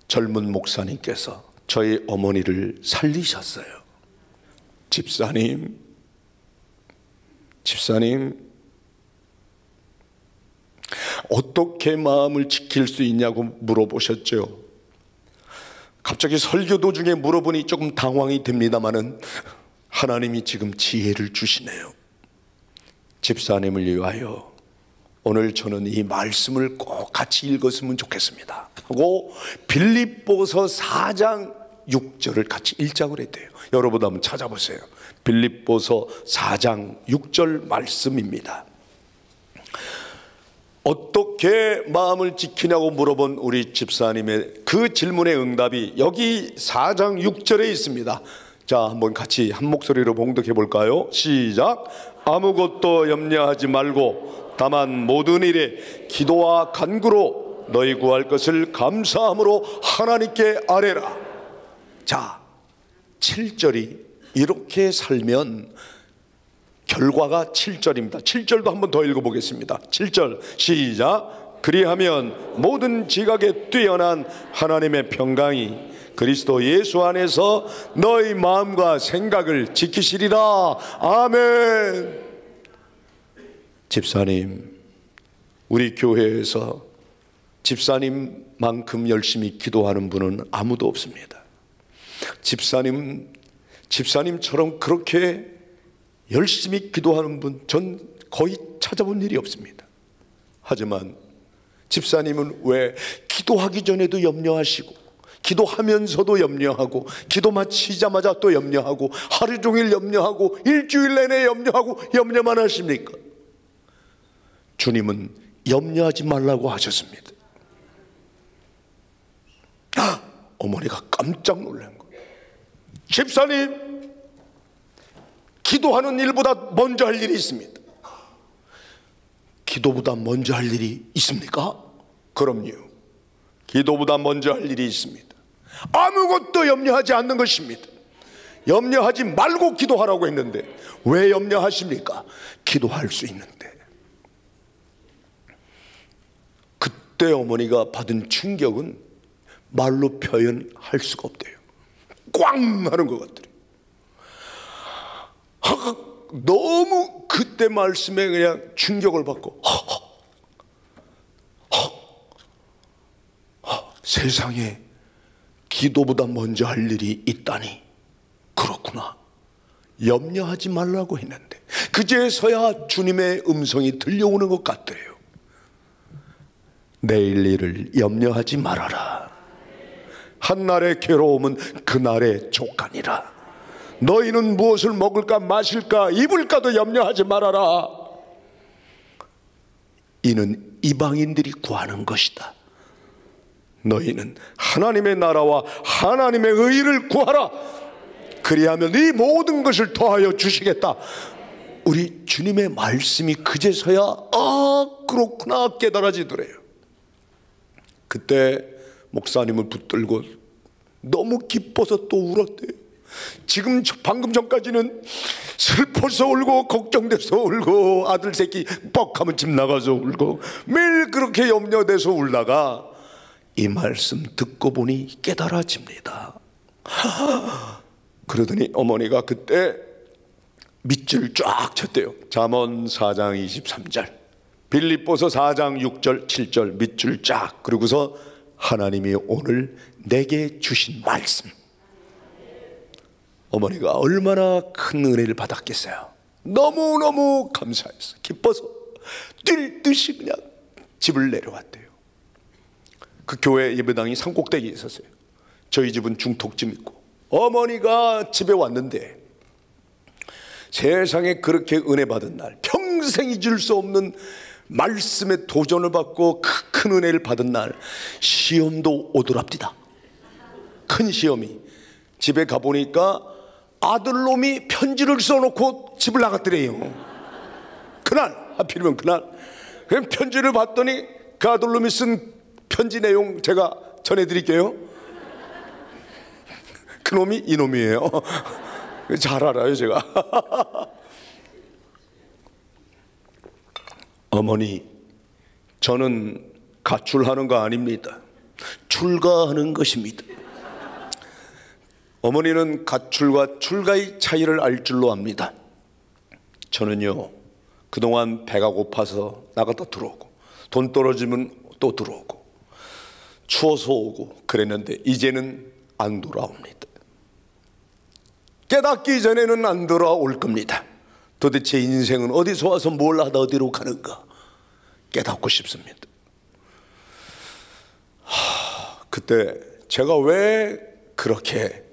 젊은 목사님께서 저희 어머니를 살리셨어요. 집사님, 어떻게 마음을 지킬 수 있냐고 물어보셨죠. 갑자기 설교 도중에 물어보니 조금 당황이 됩니다마는 하나님이 지금 지혜를 주시네요. 집사님을 위하여 오늘 저는 이 말씀을 꼭 같이 읽었으면 좋겠습니다 하고 빌립보서 4장 6절을 같이 읽자고 했대요. 여러분 한번 찾아보세요. 빌립보서 4장 6절 말씀입니다. 어떻게 마음을 지키냐고 물어본 우리 집사님의 그 질문의 응답이 여기 4장 6절에 있습니다. 자, 한번 같이 한 목소리로 봉독해 볼까요? 시작. 아무것도 염려하지 말고 다만 모든 일에 기도와 간구로 너희 구할 것을 감사함으로 하나님께 아뢰라. 자, 7절이 이렇게 살면 결과가 7절입니다. 7절도 한번 더 읽어보겠습니다. 7절 시작. 그리하면 모든 지각에 뛰어난 하나님의 평강이 그리스도 예수 안에서 너희 마음과 생각을 지키시리라. 아멘. 집사님, 우리 교회에서 집사님만큼 열심히 기도하는 분은 아무도 없습니다. 집사님처럼 그렇게 열심히 기도하는 분 전 거의 찾아본 일이 없습니다. 하지만 집사님은 왜 기도하기 전에도 염려하시고 기도하면서도 염려하고, 기도 마치자마자 또 염려하고, 하루 종일 염려하고, 일주일 내내 염려하고, 염려만 하십니까? 주님은 염려하지 말라고 하셨습니다. 어머니가 깜짝 놀란 거예요. 집사님, 기도하는 일보다 먼저 할 일이 있습니다. 기도보다 먼저 할 일이 있습니까? 그럼요. 기도보다 먼저 할 일이 있습니다. 아무것도 염려하지 않는 것입니다. 염려하지 말고 기도하라고 했는데 왜 염려하십니까? 기도할 수 있는데. 그때 어머니가 받은 충격은 말로 표현할 수가 없대요. 꽝 하는 것 같더래요. 너무 그때 말씀에 그냥 충격을 받고 세상에 기도보다 먼저 할 일이 있다니, 그렇구나. 염려하지 말라고 했는데 그제서야 주님의 음성이 들려오는 것 같더래요. 내일 일을 염려하지 말아라. 한날의 괴로움은 그날의 족하니라. 너희는 무엇을 먹을까 마실까 입을까도 염려하지 말아라. 이는 이방인들이 구하는 것이다. 너희는 하나님의 나라와 하나님의 의를 구하라. 그리하면 이 모든 것을 더하여 주시겠다. 우리 주님의 말씀이 그제서야 그렇구나 깨달아지더래요. 그때 목사님을 붙들고 너무 기뻐서 또 울었대요. 지금 방금 전까지는 슬퍼서 울고 걱정돼서 울고 아들 새끼 뻑하면 집 나가서 울고 매일 그렇게 염려돼서 울다가 이 말씀 듣고 보니 깨달아집니다. 그러더니 어머니가 그때 밑줄 쫙 쳤대요. 잠언 4장 23절, 빌립보서 4장 6절 7절 밑줄 쫙. 그러고서 하나님이 오늘 내게 주신 말씀. 어머니가 얼마나 큰 은혜를 받았겠어요. 너무너무 감사해서 기뻐서 뛸 듯이 그냥 집을 내려왔대요. 그 교회 예배당이 산꼭대기에 있었어요. 저희 집은 중턱집 있고, 어머니가 집에 왔는데 세상에 그렇게 은혜 받은 날, 평생 잊을 수 없는 말씀에 도전을 받고 큰 은혜를 받은 날, 시험도 오더랍디다. 큰 시험이. 집에 가보니까 아들놈이 편지를 써놓고 집을 나갔더래요. 그날, 하필이면 그날 편지를 봤더니 그 아들놈이 쓴 편지 내용 제가 전해드릴게요. 그놈이 이놈이에요. 잘 알아요 제가. 어머니, 저는 가출하는 거 아닙니다. 출가하는 것입니다. 어머니는 가출과 출가의 차이를 알 줄로 압니다. 저는요, 그동안 배가 고파서 나갔다 들어오고, 돈 떨어지면 또 들어오고, 추워서 오고 그랬는데 이제는 안 돌아옵니다. 깨닫기 전에는 안 돌아올 겁니다. 도대체 인생은 어디서 와서 뭘 하다 어디로 가는가 깨닫고 싶습니다. 그때 제가 왜 그렇게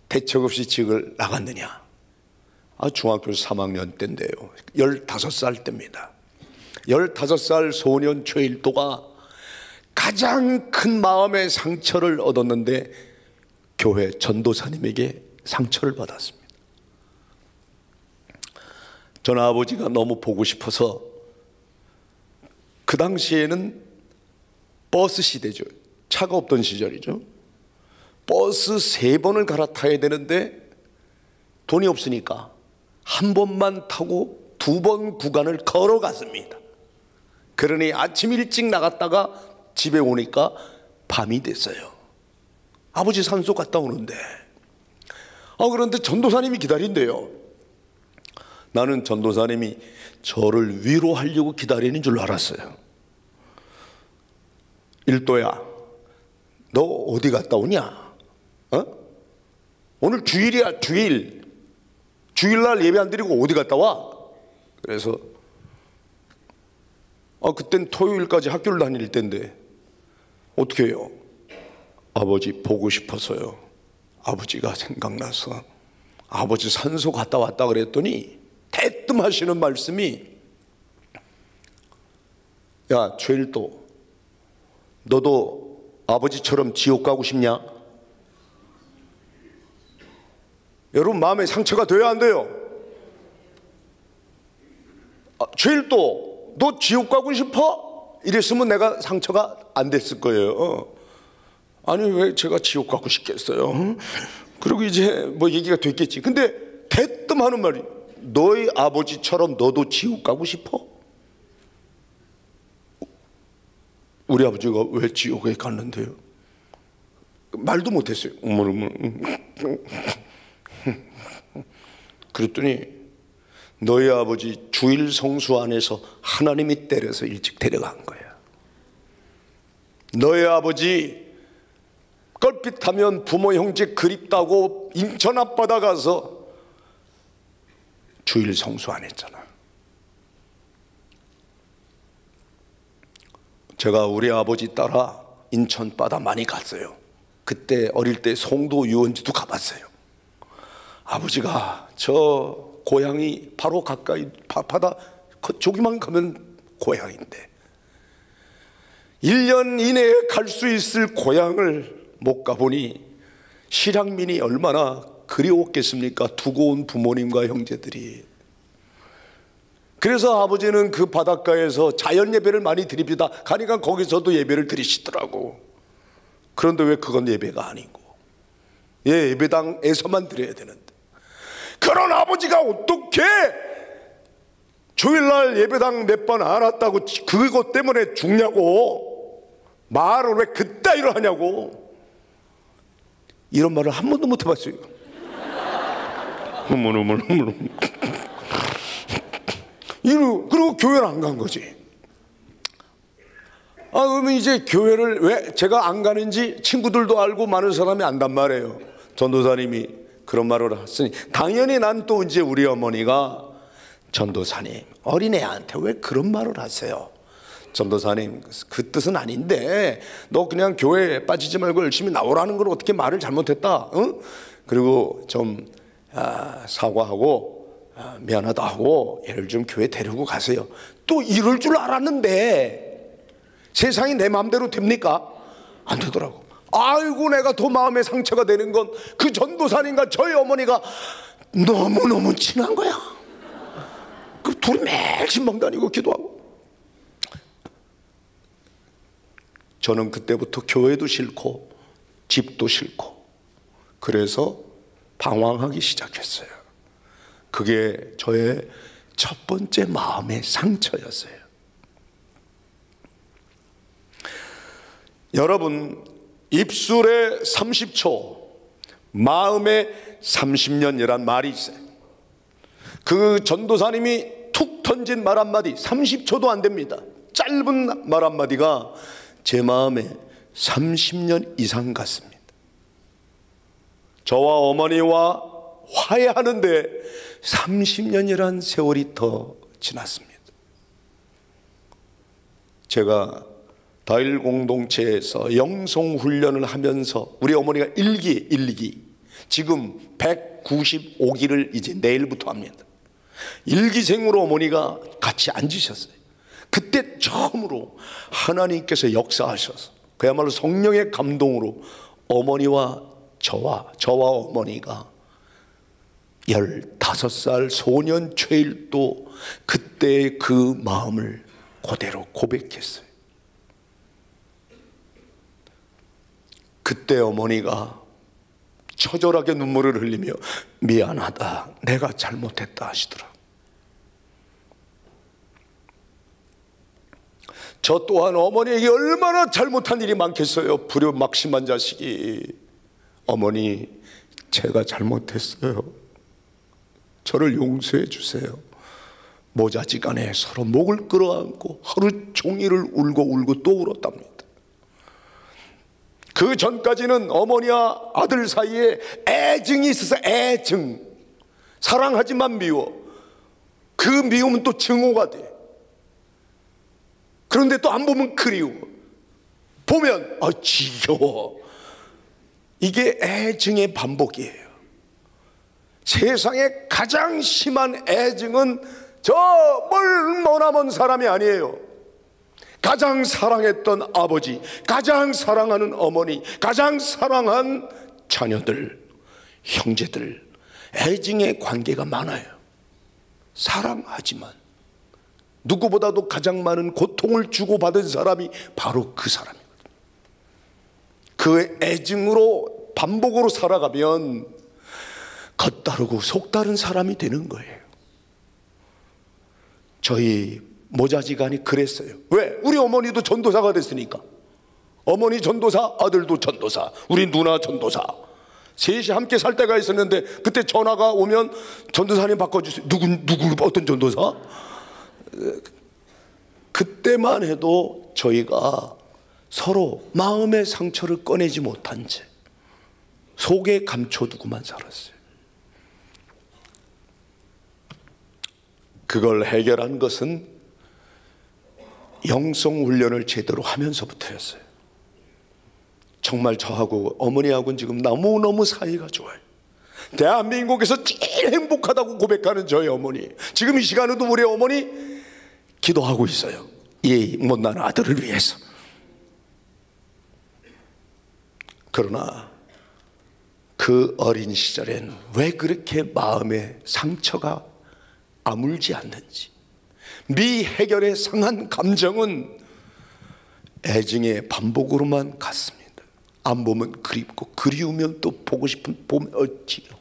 대책 없이 직을 나갔느냐. 중학교 3학년 때인데요. 15살 때입니다. 15살 소년 최일도가 가장 큰 마음의 상처를 얻었는데 교회 전도사님에게 상처를 받았습니다. 전 아버지가 너무 보고 싶어서, 그 당시에는 버스 시대죠. 차가 없던 시절이죠. 버스 3번을 갈아타야 되는데 돈이 없으니까 한 번만 타고 2번 구간을 걸어갔습니다. 그러니 아침 일찍 나갔다가 집에 오니까 밤이 됐어요. 아버지 산소 갔다 오는데 그런데 전도사님이 기다린대요. 나는 전도사님이 저를 위로하려고 기다리는 줄 알았어요. 일도야, 너 어디 갔다 오냐? 오늘 주일이야, 주일. 주일날 예배 안 드리고 어디 갔다 와? 그래서 그땐 토요일까지 학교를 다닐 때인데 어떻게 해요? 아버지 보고 싶어서요. 아버지가 생각나서 아버지 산소 갔다 왔다 그랬더니 대뜸 하시는 말씀이, 야 최일도, 너도 아버지처럼 지옥 가고 싶냐? 여러분 마음에 상처가 돼야 안 돼요? 최일도, 너 지옥 가고 싶어? 이랬으면 내가 상처가 안 됐을 거예요. 아니 왜 제가 지옥 가고 싶겠어요? 그리고 이제 뭐 얘기가 됐겠지. 근데 대뜸 하는 말이, 너희 아버지처럼 너도 지옥 가고 싶어? 우리 아버지가 왜 지옥에 갔는데요? 말도 못했어요. 그랬더니 너희 아버지 주일 성수 안에서 하나님이 때려서 일찍 데려간 거야. 너희 아버지 껄핏하면 부모 형제 그립다고 인천 앞바다 가서 주일 성수 안 했잖아. 제가 우리 아버지 따라 인천 바다 많이 갔어요. 그때 어릴 때 송도 유원지도 가봤어요. 아버지가 저 고향이 바로 가까이 바다 저기만 가면 고향인데 1년 이내에 갈 수 있을 고향을 못 가보니 실향민이 얼마나 그리웠겠습니까? 두고 온 부모님과 형제들이. 그래서 아버지는 그 바닷가에서 자연 예배를 많이 드립니다. 가니까 거기서도 예배를 드리시더라고. 그런데 왜 그건 예배가 아니고 예배당에서만 드려야 되는데, 그런 아버지가 어떻게 주일날 예배당 몇 번 안 왔다고 그것 때문에 죽냐고, 말을 왜 그따위로 하냐고. 이런 말을 한 번도 못 해봤어요. 그리고 교회를 안 간 거지. 그러면 이제 교회를 왜 제가 안 가는지 친구들도 알고 많은 사람이 안단 말이에요. 전도사님이 그런 말을 했으니 당연히 난 또 이제 우리 어머니가, 전도사님 어린애한테 왜 그런 말을 하세요? 전도사님 그 뜻은 아닌데 너 그냥 교회에 빠지지 말고 열심히 나오라는 걸 어떻게 말을 잘못했다, 응? 그리고 좀 사과하고 미안하다 하고 얘를 좀 교회 데리고 가세요. 또 이럴 줄 알았는데 세상이 내 마음대로 됩니까? 안 되더라고. 아이고 내가 더 마음에 상처가 되는 건 그 전도사님과 저희 어머니가 너무너무 친한 거야. 그 둘이 매일 신방 다니고 기도하고. 저는 그때부터 교회도 싫고 집도 싫고 그래서 방황하기 시작했어요. 그게 저의 첫 번째 마음의 상처였어요. 여러분, 입술에 30초, 마음에 30년이란 말이 있어요. 그 전도사님이 툭 던진 말 한마디, 30초도 안 됩니다. 짧은 말 한마디가 제 마음에 30년 이상 갔습니다. 저와 어머니와 화해하는데 30년이란 세월이 더 지났습니다. 제가 다일 공동체에서 영성훈련을 하면서 우리 어머니가 일기 지금 195기를 이제 내일부터 합니다. 일기생으로 어머니가 같이 앉으셨어요. 그때 처음으로 하나님께서 역사하셔서 그야말로 성령의 감동으로 어머니와 저와 어머니가 15살 소년 최일도 그때의 그 마음을 그대로 고백했어요. 그때 어머니가 처절하게 눈물을 흘리며 미안하다, 내가 잘못했다 하시더라. 저 또한 어머니에게 얼마나 잘못한 일이 많겠어요. 불효막심한 자식이. 어머니, 제가 잘못했어요. 저를 용서해 주세요. 모자지간에 서로 목을 끌어안고 하루 종일을 울고 또 울었답니다. 그 전까지는 어머니와 아들 사이에 애증이 있어서 애증. 사랑하지만 미워. 그 미움은 또 증오가 돼. 그런데 또 안 보면 그리워. 보면 지겨워. 이게 애증의 반복이에요. 세상에 가장 심한 애증은 저 멀머나먼 사람이 아니에요. 가장 사랑했던 아버지, 가장 사랑하는 어머니, 가장 사랑한 자녀들, 형제들, 애증의 관계가 많아요. 사랑하지만 누구보다도 가장 많은 고통을 주고받은 사람이 바로 그 사람이거든요. 그 애증으로 반복으로 살아가면 겉다르고 속다른 사람이 되는 거예요. 저희 모자지간이 그랬어요. 왜? 우리 어머니도 전도사가 됐으니까. 어머니 전도사, 아들도 전도사, 우리 누나 전도사. 셋이 함께 살 때가 있었는데 그때 전화가 오면 전도사님 바꿔주세요. 누구 어떤 전도사? 그때만 해도 저희가 서로 마음의 상처를 꺼내지 못한 채 속에 감춰두고만 살았어요. 그걸 해결한 것은 영성 훈련을 제대로 하면서부터였어요. 정말 저하고 어머니하고는 지금 너무너무 사이가 좋아요. 대한민국에서 제일 행복하다고 고백하는 저희 어머니, 지금 이 시간에도 우리 어머니 기도하고 있어요. 이 못난 아들을 위해서. 그러나 그 어린 시절엔 왜 그렇게 마음에 상처가 아물지 않는지, 미해결의 상한 감정은 애증의 반복으로만 갔습니다. 안 보면 그립고, 그리우면 또 보고 싶은 봄 어찌고.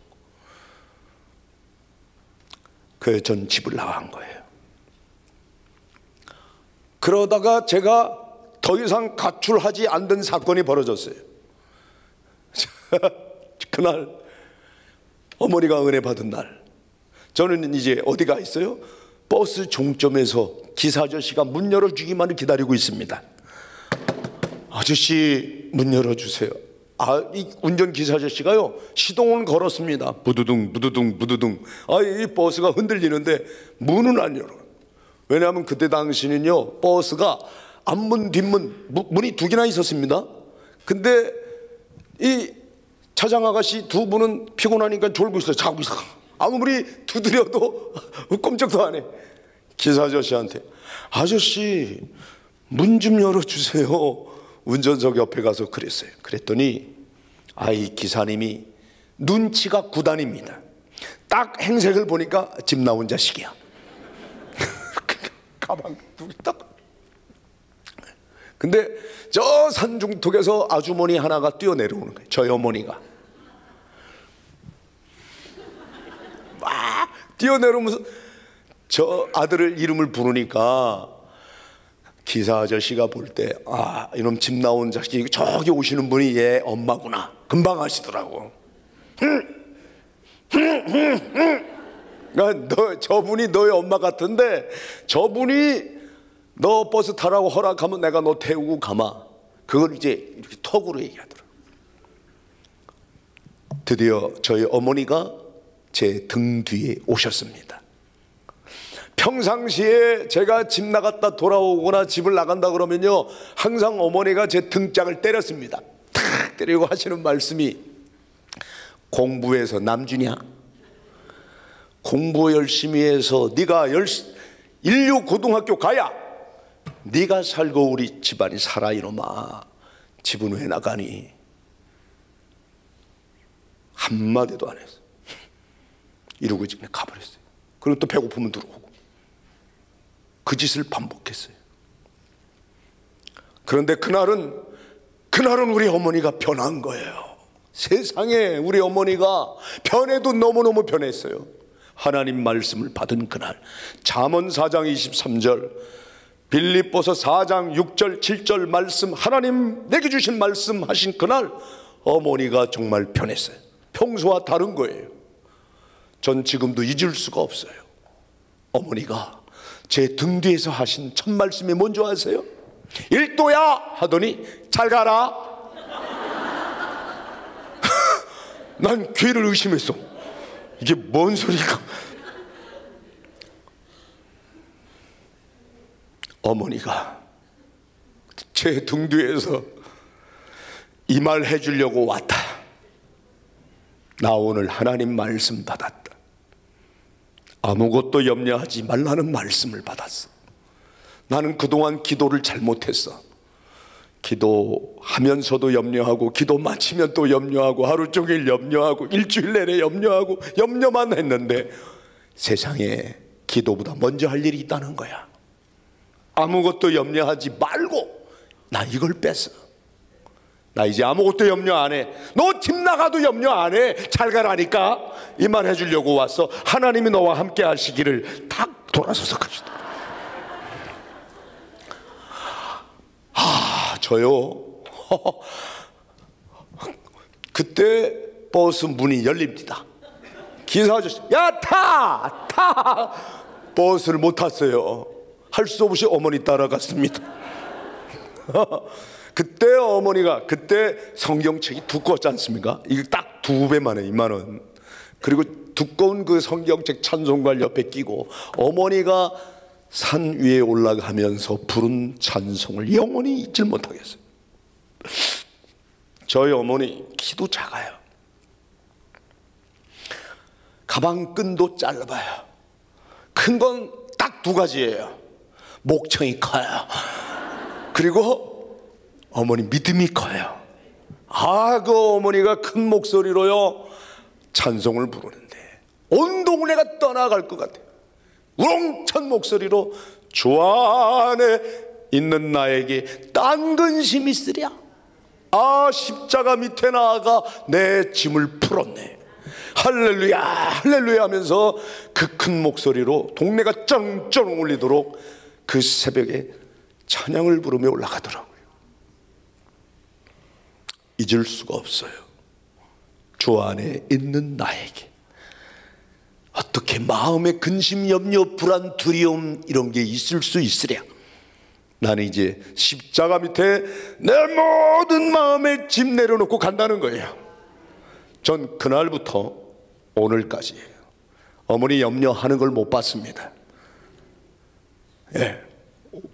그래서 전 집을 나간 거예요. 그러다가 제가 더 이상 가출하지 않는 사건이 벌어졌어요. 그날 어머니가 은혜 받은 날, 저는 이제 어디가 있어요? 버스 종점에서 기사 아저씨가 문 열어주기만을 기다리고 있습니다. 아저씨 문 열어주세요. 이 운전기사 아저씨가요 시동을 걸었습니다. 부두둥 부두둥 부두둥. 이 버스가 흔들리는데 문은 안 열어요. 왜냐하면 그때 당시는요 버스가 앞문 뒷문 문이 두 개나 있었습니다. 근데 이 차장 아가씨 두 분은 피곤하니까 졸고 있어요. 자고 있어. 아무리 두드려도 꼼짝도 안 해. 기사 아저씨한테 아저씨 문 좀 열어주세요. 운전석 옆에 가서 그랬어요. 그랬더니 이 기사님이 눈치가 구단입니다. 딱 행색을 보니까 집 나온 자식이야. 가방 두개 딱. 근데 저 산중턱에서 아주머니 하나가 뛰어내려오는 거예요. 저희 어머니가 막 뛰어내려오면서 저 아들을 이름을 부르니까 기사 아저씨가 볼 때 이놈 집 나온 자식이 저기 오시는 분이 얘 엄마구나. 금방 아시더라고. 저분이 너의 엄마 같은데 저분이 너 버스 타라고 허락하면 내가 너 태우고 가마. 그걸 이제 이렇게 턱으로 얘기하더라고. 드디어 저희 어머니가 제 등 뒤에 오셨습니다. 평상시에 제가 집 나갔다 돌아오거나 집을 나간다 그러면요 항상 어머니가 제 등짝을 때렸습니다. 탁 때리고 하시는 말씀이 공부해서 남주냐? 공부 열심히 해서 네가 인류 고등학교 가야 네가 살고 우리 집안이 살아. 이놈아 집은 왜 나가니? 한마디도 안 했어. 이러고 이제 가버렸어요. 그리고 또 배고프면 들어오고 그 짓을 반복했어요. 그런데 그날은 우리 어머니가 변한 거예요. 세상에 우리 어머니가 변해도 너무너무 변했어요. 하나님 말씀을 받은 그날, 잠언 4장 23절, 빌립보서 4장 6절 7절 말씀, 하나님 내게 주신 말씀 하신 그날 어머니가 정말 변했어요. 평소와 다른 거예요. 전 지금도 잊을 수가 없어요. 어머니가 제 등 뒤에서 하신 첫 말씀이 뭔지 아세요? 일도야 하더니 잘 가라. 난 귀를 의심했어. 이게 뭔 소리가. 어머니가 제 등 뒤에서 이 말 해주려고 왔다. 나 오늘 하나님 말씀 받았다. 아무것도 염려하지 말라는 말씀을 받았어. 나는 그동안 기도를 잘못했어. 기도하면서도 염려하고, 기도 마치면 또 염려하고, 하루 종일 염려하고, 일주일 내내 염려하고, 염려만 했는데 세상에 기도보다 먼저 할 일이 있다는 거야. 아무것도 염려하지 말고 나 이걸 뺐어. 나 이제 아무것도 염려 안 해. 너 집 나가도 염려 안 해. 잘 가라니까. 이 말 해주려고 왔어. 하나님이 너와 함께 하시기를. 탁 돌아서서 가시다. 저요. 그때 버스 문이 열립니다. 기사 아저씨, 야, 타! 버스를 못 탔어요. 할 수 없이 어머니 따라갔습니다. 그때 어머니가, 그때 성경책이 두꺼웠지 않습니까? 이게 딱 2배만 해, 2만 원. 그리고 두꺼운 그 성경책 찬송가 옆에 끼고 어머니가 산 위에 올라가면서 부른 찬송을 영원히 잊질 못하겠어요. 저희 어머니 키도 작아요. 가방 끈도 짧아요. 큰 건 딱 2가지예요. 목청이 커요. 그리고 어머니 믿음이 커요. 그 어머니가 큰 목소리로요 찬송을 부르는데 온 동네가 떠나갈 것 같아요. 우렁찬 목소리로 주 안에 있는 나에게 딴 근심이 있으랴. 십자가 밑에 나아가 내 짐을 풀었네. 할렐루야 할렐루야 하면서 그 큰 목소리로 동네가 쩡쩡 울리도록 그 새벽에 찬양을 부르며 올라가더라고요. 잊을 수가 없어요. 주 안에 있는 나에게 어떻게 마음의 근심, 염려, 불안, 두려움 이런 게 있을 수 있으랴. 나는 이제 십자가 밑에 내 모든 마음의 짐 내려놓고 간다는 거예요. 전 그날부터 오늘까지 어머니 염려하는 걸 못 봤습니다.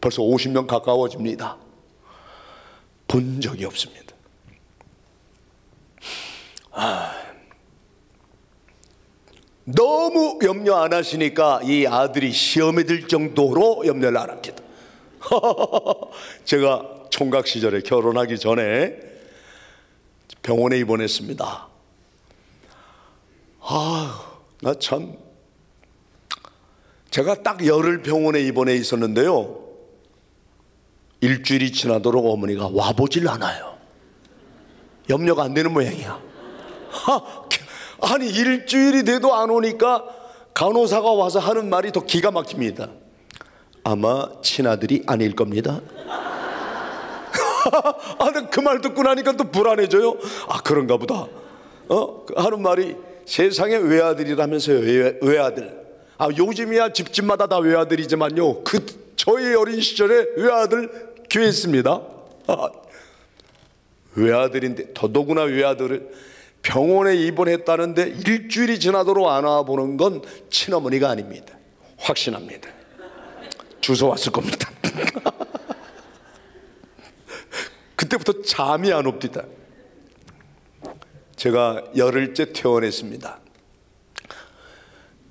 벌써 50년 가까워집니다. 본 적이 없습니다. 너무 염려 안 하시니까 이 아들이 시험에 들 정도로 염려를 안 합니다. 제가 총각 시절에 결혼하기 전에 병원에 입원했습니다. 나 참, 제가 딱 열흘 병원에 입원해 있었는데요, 일주일이 지나도록 어머니가 와보질 않아요. 염려가 안 되는 모양이야. 아니 일주일이 돼도 안 오니까 간호사가 와서 하는 말이 더 기가 막힙니다. 아마 친아들이 아닐 겁니다. 그 말 듣고 나니까 또 불안해져요. 그런가 보다. 하는 말이 세상에 외아들이라면서요. 외아들. 요즘이야 집집마다 다 외아들이지만요, 저희 어린 시절에 외아들 귀했습니다. 외아들인데, 더더구나 외아들을 병원에 입원했다는데 일주일이 지나도록 안 와보는 건 친어머니가 아닙니다. 확신합니다. 주워 왔을 겁니다. 그때부터 잠이 안 옵니다. 제가 열흘째 퇴원했습니다.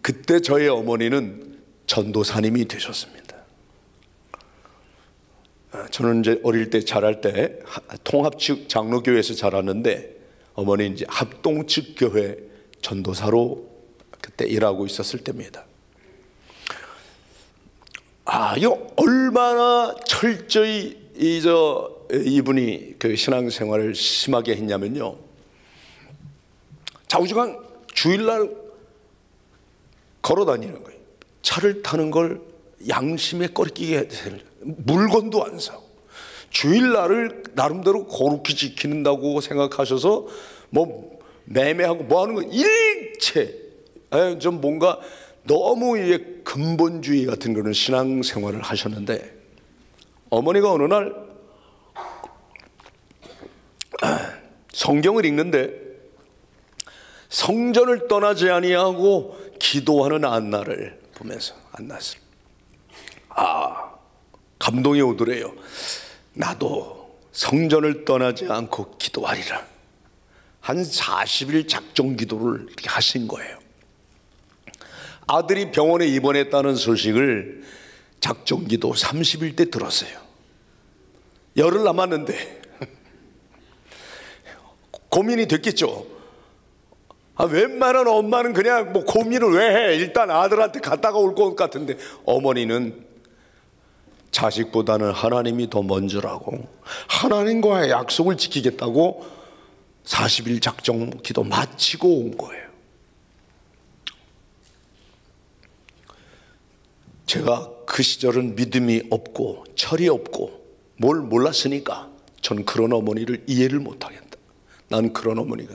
그때 저희 어머니는 전도사님이 되셨습니다. 저는 이제 어릴 때 자랄 때 통합측 장로교회에서 자랐는데, 어머니 이제 합동측 교회 전도사로 그때 일하고 있었을 때입니다. 이거 얼마나 철저히 이분이 그 신앙생활을 심하게 했냐면요, 좌우지간 주일날 걸어 다니는 거예요. 차를 타는 걸 양심에 꺼리끼게 해요. 물건도 안 사고 주일날을 나름대로 거룩히 지킨다고 생각하셔서 뭐 매매하고 뭐 하는 거 일체 좀 뭔가 너무 근본주의 같은 그런 신앙생활을 하셨는데, 어머니가 어느 날 성경을 읽는데 성전을 떠나지 아니하고 기도하는 안나를 보면서, 안나를 감동이 오더래요. 나도 성전을 떠나지 않고 기도하리라. 한 40일 작정 기도를 이렇게 하신 거예요. 아들이 병원에 입원했다는 소식을 작정 기도 30일 때 들었어요. 열흘 남았는데 고민이 됐겠죠. 웬만한 엄마는 그냥 뭐 고민을 왜 해? 일단 아들한테 갔다가 올 것 같은데, 어머니는 자식보다는 하나님이 더 먼저라고, 하나님과의 약속을 지키겠다고 40일 작정 기도 마치고 온 거예요. 제가 그 시절은 믿음이 없고 철이 없고 뭘 몰랐으니까 전 그런 어머니를 이해를 못하겠다. 난 그런 어머니가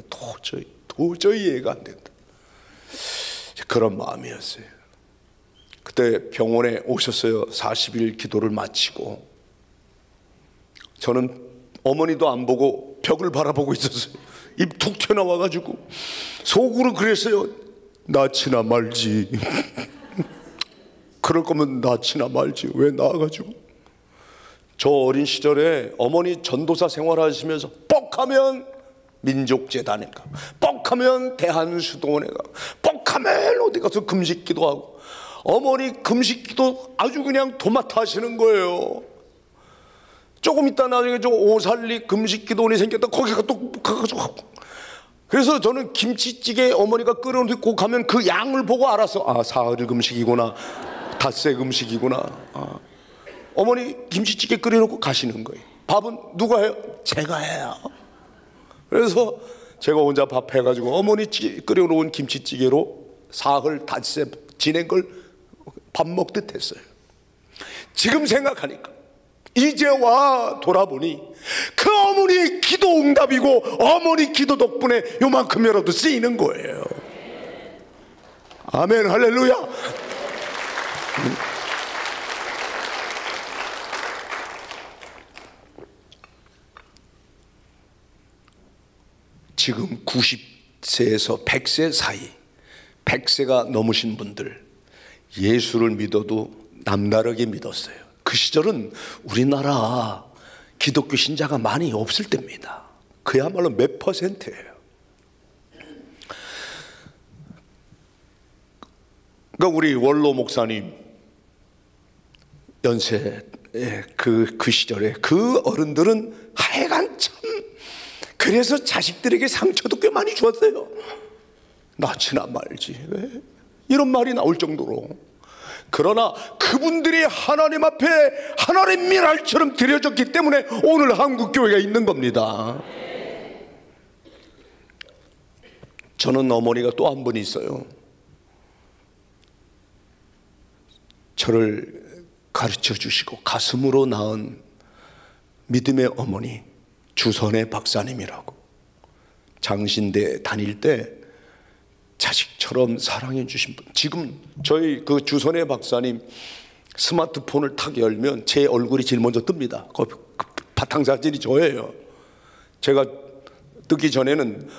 도저히 이해가 안 된다. 그런 마음이었어요. 그때 병원에 오셨어요. 40일 기도를 마치고. 저는 어머니도 안 보고 벽을 바라보고 있었어요. 입 툭 튀어나와가지고 속으로 그랬어요. 낳지나 말지. 그럴 거면 낳지나 말지. 왜 낳아가지고. 저 어린 시절에 어머니 전도사 생활하시면서 뻑하면 민족재단에 가고, 뻑하면 대한수도원에 가고, 뻑하면 어디 가서 금식기도 하고, 어머니 금식기도 아주 그냥 도맡아 하시는 거예요. 조금 있다 나중에 저 오살리 금식기도원이 생겼다, 거기가 또 가가지고 하고. 그래서 저는 김치찌개 어머니가 끓여놓고 가면 그 양을 보고 알았어. 아, 사흘 금식이구나, 닷새 금식이구나. 어머니 김치찌개 끓여놓고 가시는 거예요. 밥은 누가 해요? 제가 해요. 그래서 제가 혼자 밥 해가지고 어머니 끓여놓은 김치찌개로 사흘 닷새 지낸 걸 밥 먹듯 했어요. 지금 생각하니까, 이제 와 돌아보니 그 어머니의 기도 응답이고 어머니 기도 덕분에 요만큼이라도 쓰이는 거예요. 아멘, 할렐루야. 지금 90세에서 100세 사이, 100세가 넘으신 분들, 예수를 믿어도 남다르게 믿었어요. 그 시절은 우리나라 기독교 신자가 많이 없을 때입니다. 그야말로 몇 %예요. 그러니까 우리 원로 목사님 연세의 그 시절에 그 어른들은 하여간 참, 그래서 자식들에게 상처도 꽤 많이 주었어요. 낳지나 말지 왜? 이런 말이 나올 정도로. 그러나 그분들이 하나님 앞에 하나님 미랄처럼 드려졌기 때문에 오늘 한국교회가 있는 겁니다. 저는 어머니가 또 한 분 있어요. 저를 가르쳐 주시고 가슴으로 낳은 믿음의 어머니, 주선의 박사님이라고. 장신대 다닐 때 자식처럼 사랑해 주신 분. 지금 저희 그 주선의 박사님 스마트폰을 탁 열면 제 얼굴이 제일 먼저 뜹니다. 그 바탕사진이 저예요. 제가 뜨기 전에는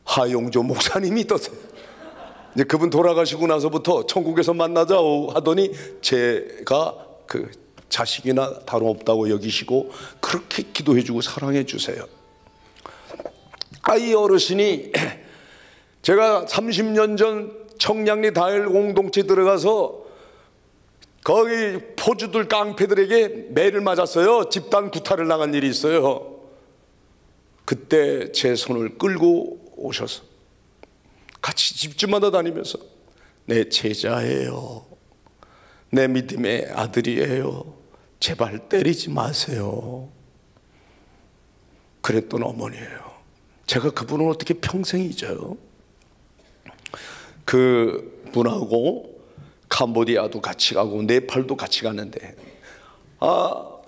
하용조 목사님이 떴어요. 이제 그분 돌아가시고 나서부터 천국에서 만나자 하더니 제가 그 자식이나 다름없다고 여기시고 그렇게 기도해 주고 사랑해 주세요. 이 어르신이 제가 30년 전 청량리 다일 공동체 들어가서 거기 포주들 깡패들에게 매를 맞았어요. 집단 구타를 나간 일이 있어요. 그때 제 손을 끌고 오셔서 같이 집집마다 다니면서 내 제자예요, 내 믿음의 아들이에요, 제발 때리지 마세요, 그랬던 어머니예요. 제가 그분을 어떻게 평생 잊어요? 그 분하고 캄보디아도 같이 가고 네팔도 같이 갔는데,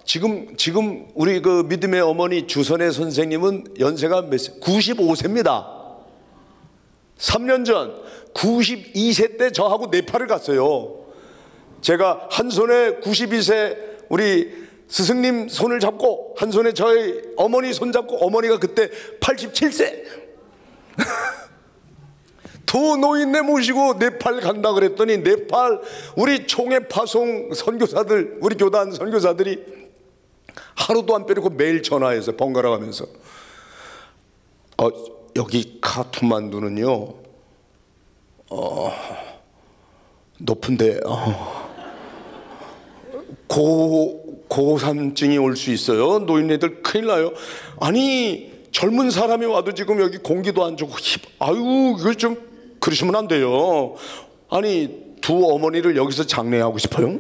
지금 우리 그 믿음의 어머니 주선의 선생님은 연세가 몇 세? 95세입니다. 3년 전 92세 때 저하고 네팔을 갔어요. 제가 한 손에 92세 우리 스승님 손을 잡고 한 손에 저희 어머니 손 잡고, 어머니가 그때 87세 두 노인네 모시고 네팔 간다 그랬더니 네팔 우리 총회 파송 선교사들, 우리 교단 선교사들이 하루도 안 빼놓고 매일 전화해서 번갈아 가면서 여기 카트만두는요 높은데 고산증이 올 수 있어요. 노인네들 큰일 나요. 아니 젊은 사람이 와도 지금 여기 공기도 안 좋고 아유 이거 좀 그러시면 안 돼요. 아니 두 어머니를 여기서 장례하고 싶어요?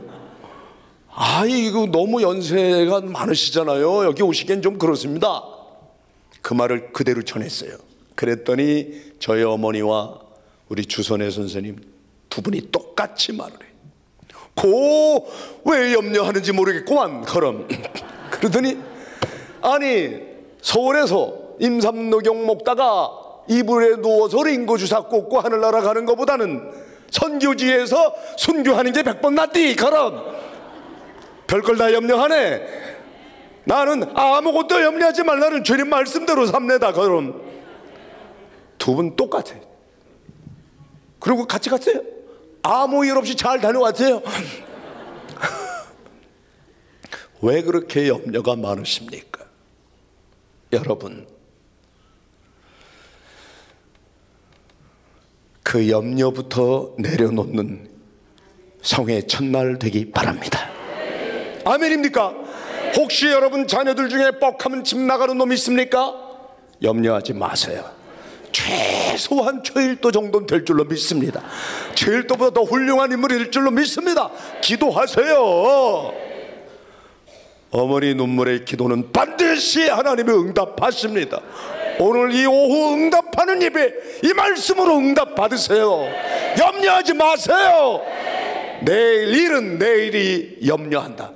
이거 너무 연세가 많으시잖아요. 여기 오시기엔 좀 그렇습니다. 그 말을 그대로 전했어요. 그랬더니 저희 어머니와 우리 주선혜 선생님 두 분이 똑같이 말을 해요. 왜 염려하는지 모르겠구만 그럼. 그러더니 아니 서울에서 임삼로경 먹다가 이불에 누워서 링고주사 꽂고 하늘나라 가는 것보다는 선교지에서 순교하는 게 100번 낫디 그럼. 별걸 다 염려하네. 나는 아무것도 염려하지 말라는 주님 말씀대로 삽니다 그럼. 두 분 똑같아. 그리고 같이 갔어요. 아무 일 없이 잘 다녀왔어요. 왜 그렇게 염려가 많으십니까? 여러분, 그 염려부터 내려놓는 성의 첫날 되기 바랍니다. 아멘입니까? 혹시 여러분 자녀들 중에 뻑하면 집 나가는 놈이 있습니까? 염려하지 마세요. 최소한 최일도 정도는 될 줄로 믿습니다. 최일도보다 더 훌륭한 인물이 될 줄로 믿습니다. 기도하세요. 어머니 눈물의 기도는 반드시 하나님이 응답하십니다. 오늘 이 오후 응답하는 예배 이 말씀으로 응답 받으세요. 염려하지 마세요. 내일 일은 내일이 염려한다.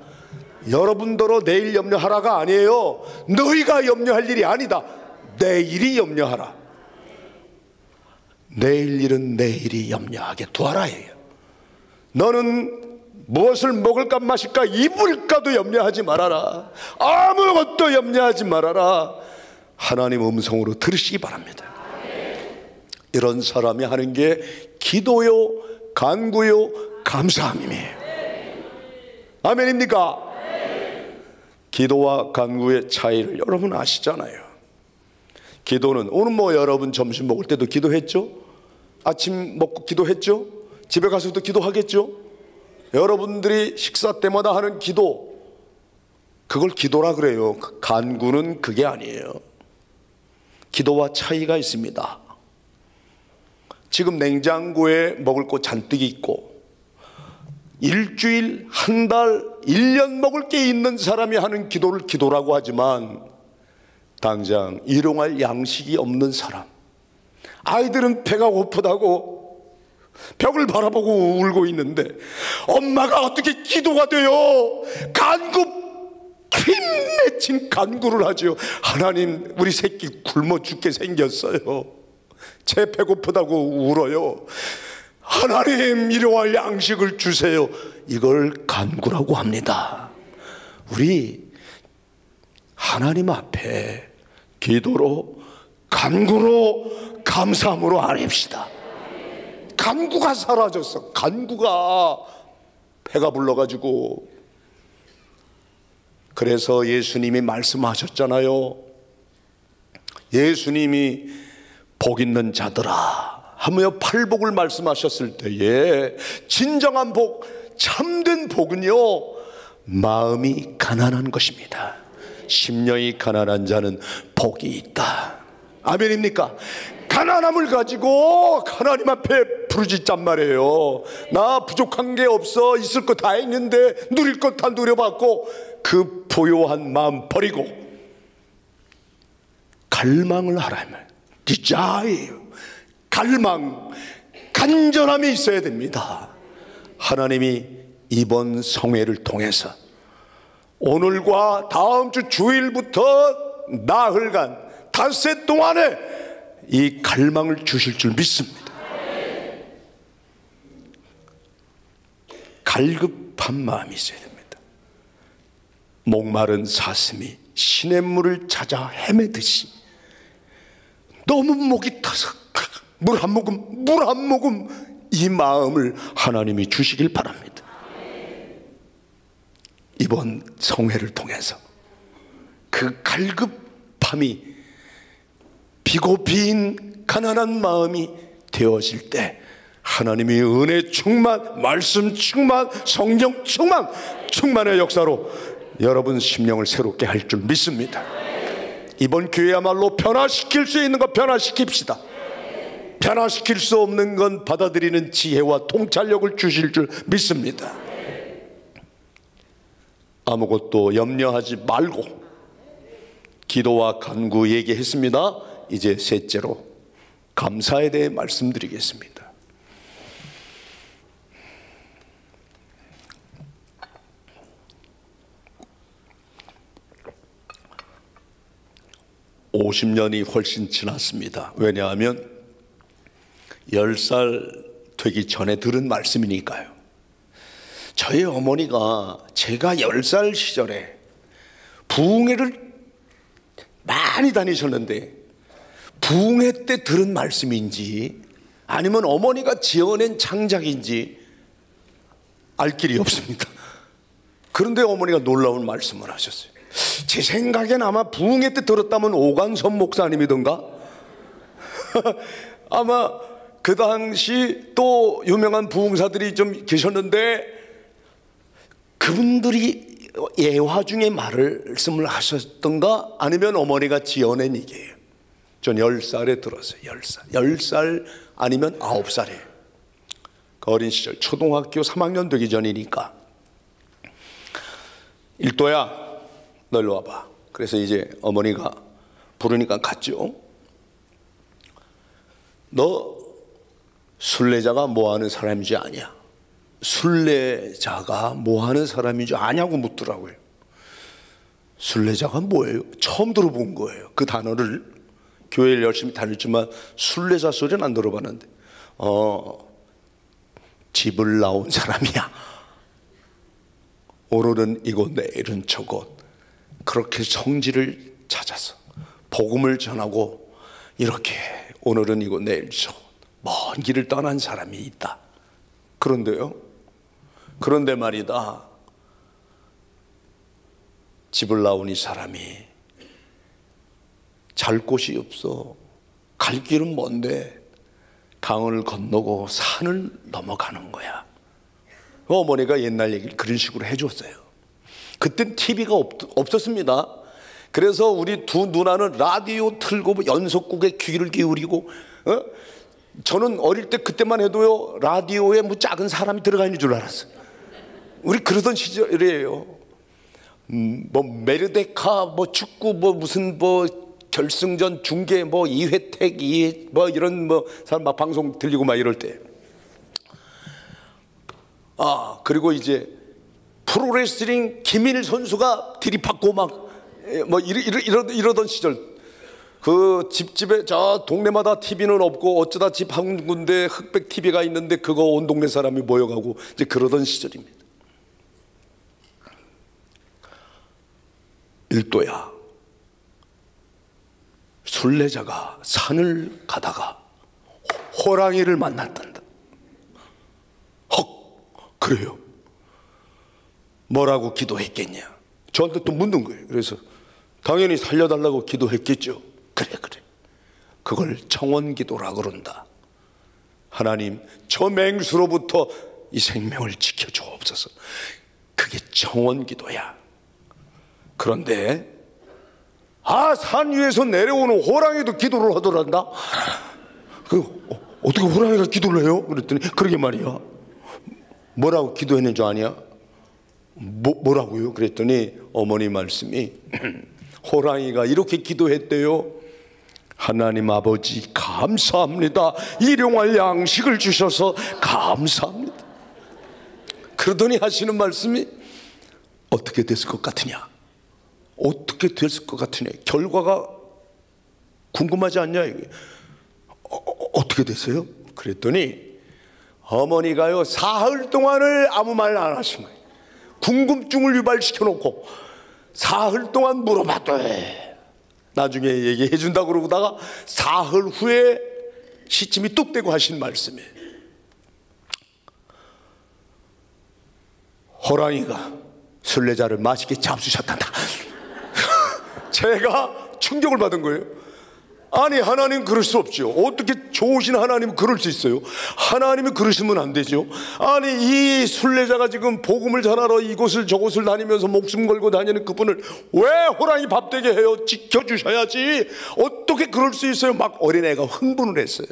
여러분더러 내일 염려하라가 아니에요. 너희가 염려할 일이 아니다. 내일이 염려하라. 내일 일은 내일이 염려하게 두어라 해요. 너는 무엇을 먹을까 마실까 입을까도 염려하지 말아라. 아무것도 염려하지 말아라. 하나님 음성으로 들으시기 바랍니다. 이런 사람이 하는 게 기도요, 간구요, 감사함이에요. 아멘입니까? 기도와 간구의 차이를 여러분 아시잖아요. 기도는 오늘 여러분 점심 먹을 때도 기도했죠? 아침 먹고 기도했죠? 집에 가서도 기도하겠죠? 여러분들이 식사 때마다 하는 기도, 그걸 기도라 그래요. 간구는 그게 아니에요. 기도와 차이가 있습니다. 지금 냉장고에 먹을 거 잔뜩 있고 일주일, 한 달, 1년 먹을 게 있는 사람이 하는 기도를 기도라고 하지만 당장 일용할 양식이 없는 사람, 아이들은 배가 고프다고 벽을 바라보고 울고 있는데 엄마가 어떻게 기도가 돼요? 간구, 피 맺힌 간구를 하죠. 하나님, 우리 새끼 굶어 죽게 생겼어요. 제 배고프다고 울어요. 하나님, 일용할 양식을 주세요. 이걸 간구라고 합니다. 우리 하나님 앞에 기도로, 간구로, 감사함으로 아뢰읍시다. 간구가 사라졌어. 간구가 배가 불러가지고. 그래서 예수님이 말씀하셨잖아요. 예수님이 복 있는 자들아 하며 팔복을 말씀하셨을 때에 진정한 복, 참된 복은요, 마음이 가난한 것입니다. 심령이 가난한 자는 복이 있다. 아멘입니까? 가난함을 가지고 하나님 앞에 부르짖잔 말이에요. 나 부족한 게 없어. 있을 거 다 있는데 누릴 것 다 누려봤고, 그 포효한 마음 버리고 갈망을 하라면 desire, 갈망, 간절함이 있어야 됩니다. 하나님이 이번 성회를 통해서 오늘과 다음 주 주일부터 나흘간 닷새 동안에 이 갈망을 주실 줄 믿습니다. 갈급한 마음이 있어야 됩니다. 목마른 사슴이 시냇물을 찾아 헤매듯이 너무 목이 타서 물 한 모금 이 마음을 하나님이 주시길 바랍니다. 이번 성회를 통해서 그 갈급함이 비고 빈 가난한 마음이 되어질 때 하나님이 은혜 충만, 말씀 충만, 성령 충만의 역사로 여러분 심령을 새롭게 할 줄 믿습니다. 이번 기회야말로 변화시킬 수 있는 것 변화시킵시다. 변화시킬 수 없는 건 받아들이는 지혜와 통찰력을 주실 줄 믿습니다. 아무것도 염려하지 말고 기도와 간구 얘기했습니다. 이제 셋째로 감사에 대해 말씀드리겠습니다. (50년이) 훨씬 지났습니다. 왜냐하면 10살 되기 전에 들은 말씀이니까요. 저희 어머니가 제가 10살 시절에 부흥회를 많이 다니셨는데 부흥회 때 들은 말씀인지 아니면 어머니가 지어낸 창작인지 알 길이 없습니다. 그런데 어머니가 놀라운 말씀을 하셨어요. 제 생각엔 아마 부흥회 때 들었다면 오관섭 목사님이던가 아마 그 당시 또 유명한 부흥사들이 좀 계셨는데 그분들이 예화 중에 말씀을 하셨던가 아니면 어머니가 지어낸 얘기예요. 전 10살에 들었어요. 10살 아니면 9살이에요. 그 어린 시절 초등학교 3학년 되기 전이니까 일도야 너 일로 와봐. 그래서 이제 어머니가 부르니까 갔죠. 너 순례자가 뭐하는 사람인 줄 아냐? 순례자가 뭐하는 사람인 줄 아냐고 묻더라고요. 순례자가 뭐예요? 처음 들어본 거예요. 그 단어를 교회를 열심히 다녔지만 순례자 소리는 안 들어봤는데 집을 나온 사람이야. 오늘은 이곳 내일은 저곳 그렇게 성지를 찾아서 복음을 전하고 이렇게 오늘은 이곳 내일 저곳 먼 길을 떠난 사람이 있다. 그런데요, 그런데 말이다, 집을 나온 이 사람이 잘 곳이 없어. 갈 길은 먼데 강을 건너고 산을 넘어가는 거야. 어머니가 옛날 얘기를 그런 식으로 해줬어요. 그땐 TV가 없었습니다. 그래서 우리 두 누나는 라디오 틀고 연속국에 귀를 기울이고 저는 어릴 때 그때만 해도요 라디오에 뭐 작은 사람이 들어가 있는 줄 알았어요. 우리 그러던 시절이에요. 뭐 메르데카 뭐 축구 뭐 무슨 뭐 결승전 중계 뭐 이회택 뭐 이런 뭐 사람 막 방송 들리고 막 이럴 때 그리고 이제 프로레슬링 김일 선수가 들이받고 막 뭐 이러던 시절 그 집집에 저 동네마다 TV는 없고 어쩌다 집 한 군데 흑백 TV가 있는데 그거 온 동네 사람이 모여가고 이제 그러던 시절입니다. 일도야, 순례자가 산을 가다가 호랑이를 만났단다. 헉, 그래요? 뭐라고 기도했겠냐? 저한테 또 묻는 거예요. 그래서 당연히 살려달라고 기도했겠죠. 그래 그걸 청원기도라 그런다. 하나님, 저 맹수로부터 이 생명을 지켜주옵소서. 그게 청원기도야. 그런데 산 위에서 내려오는 호랑이도 기도를 하더란다. 어떻게 호랑이가 기도를 해요? 그랬더니 그러게 말이야. 뭐라고 기도했는 줄 아냐? 뭐라고요? 그랬더니 어머니 말씀이 호랑이가 이렇게 기도했대요. 하나님 아버지 감사합니다. 일용할 양식을 주셔서 감사합니다. 그러더니 하시는 말씀이 어떻게 됐을 것 같으냐? 어떻게 됐을 것 같으냐? 결과가 궁금하지 않냐? 어떻게 됐어요? 그랬더니 어머니가요 사흘 동안을 아무 말 안 하신 거예요. 궁금증을 유발시켜 놓고 사흘 동안 물어봤대. 나중에 얘기해 준다고 그러다가 사흘 후에 시침이 뚝 떼고 하신 말씀이에요. 호랑이가 순례자를 맛있게 잡수셨단다. 제가 충격을 받은 거예요. 아니, 하나님 그럴 수 없죠. 어떻게 좋으신 하나님은 그럴 수 있어요? 하나님이 그러시면 안 되죠. 아니, 이 순례자가 지금 복음을 전하러 이곳을 저곳을 다니면서 목숨 걸고 다니는 그분을 왜 호랑이 밥 되게 해요? 지켜주셔야지. 어떻게 그럴 수 있어요? 막 어린애가 흥분을 했어요.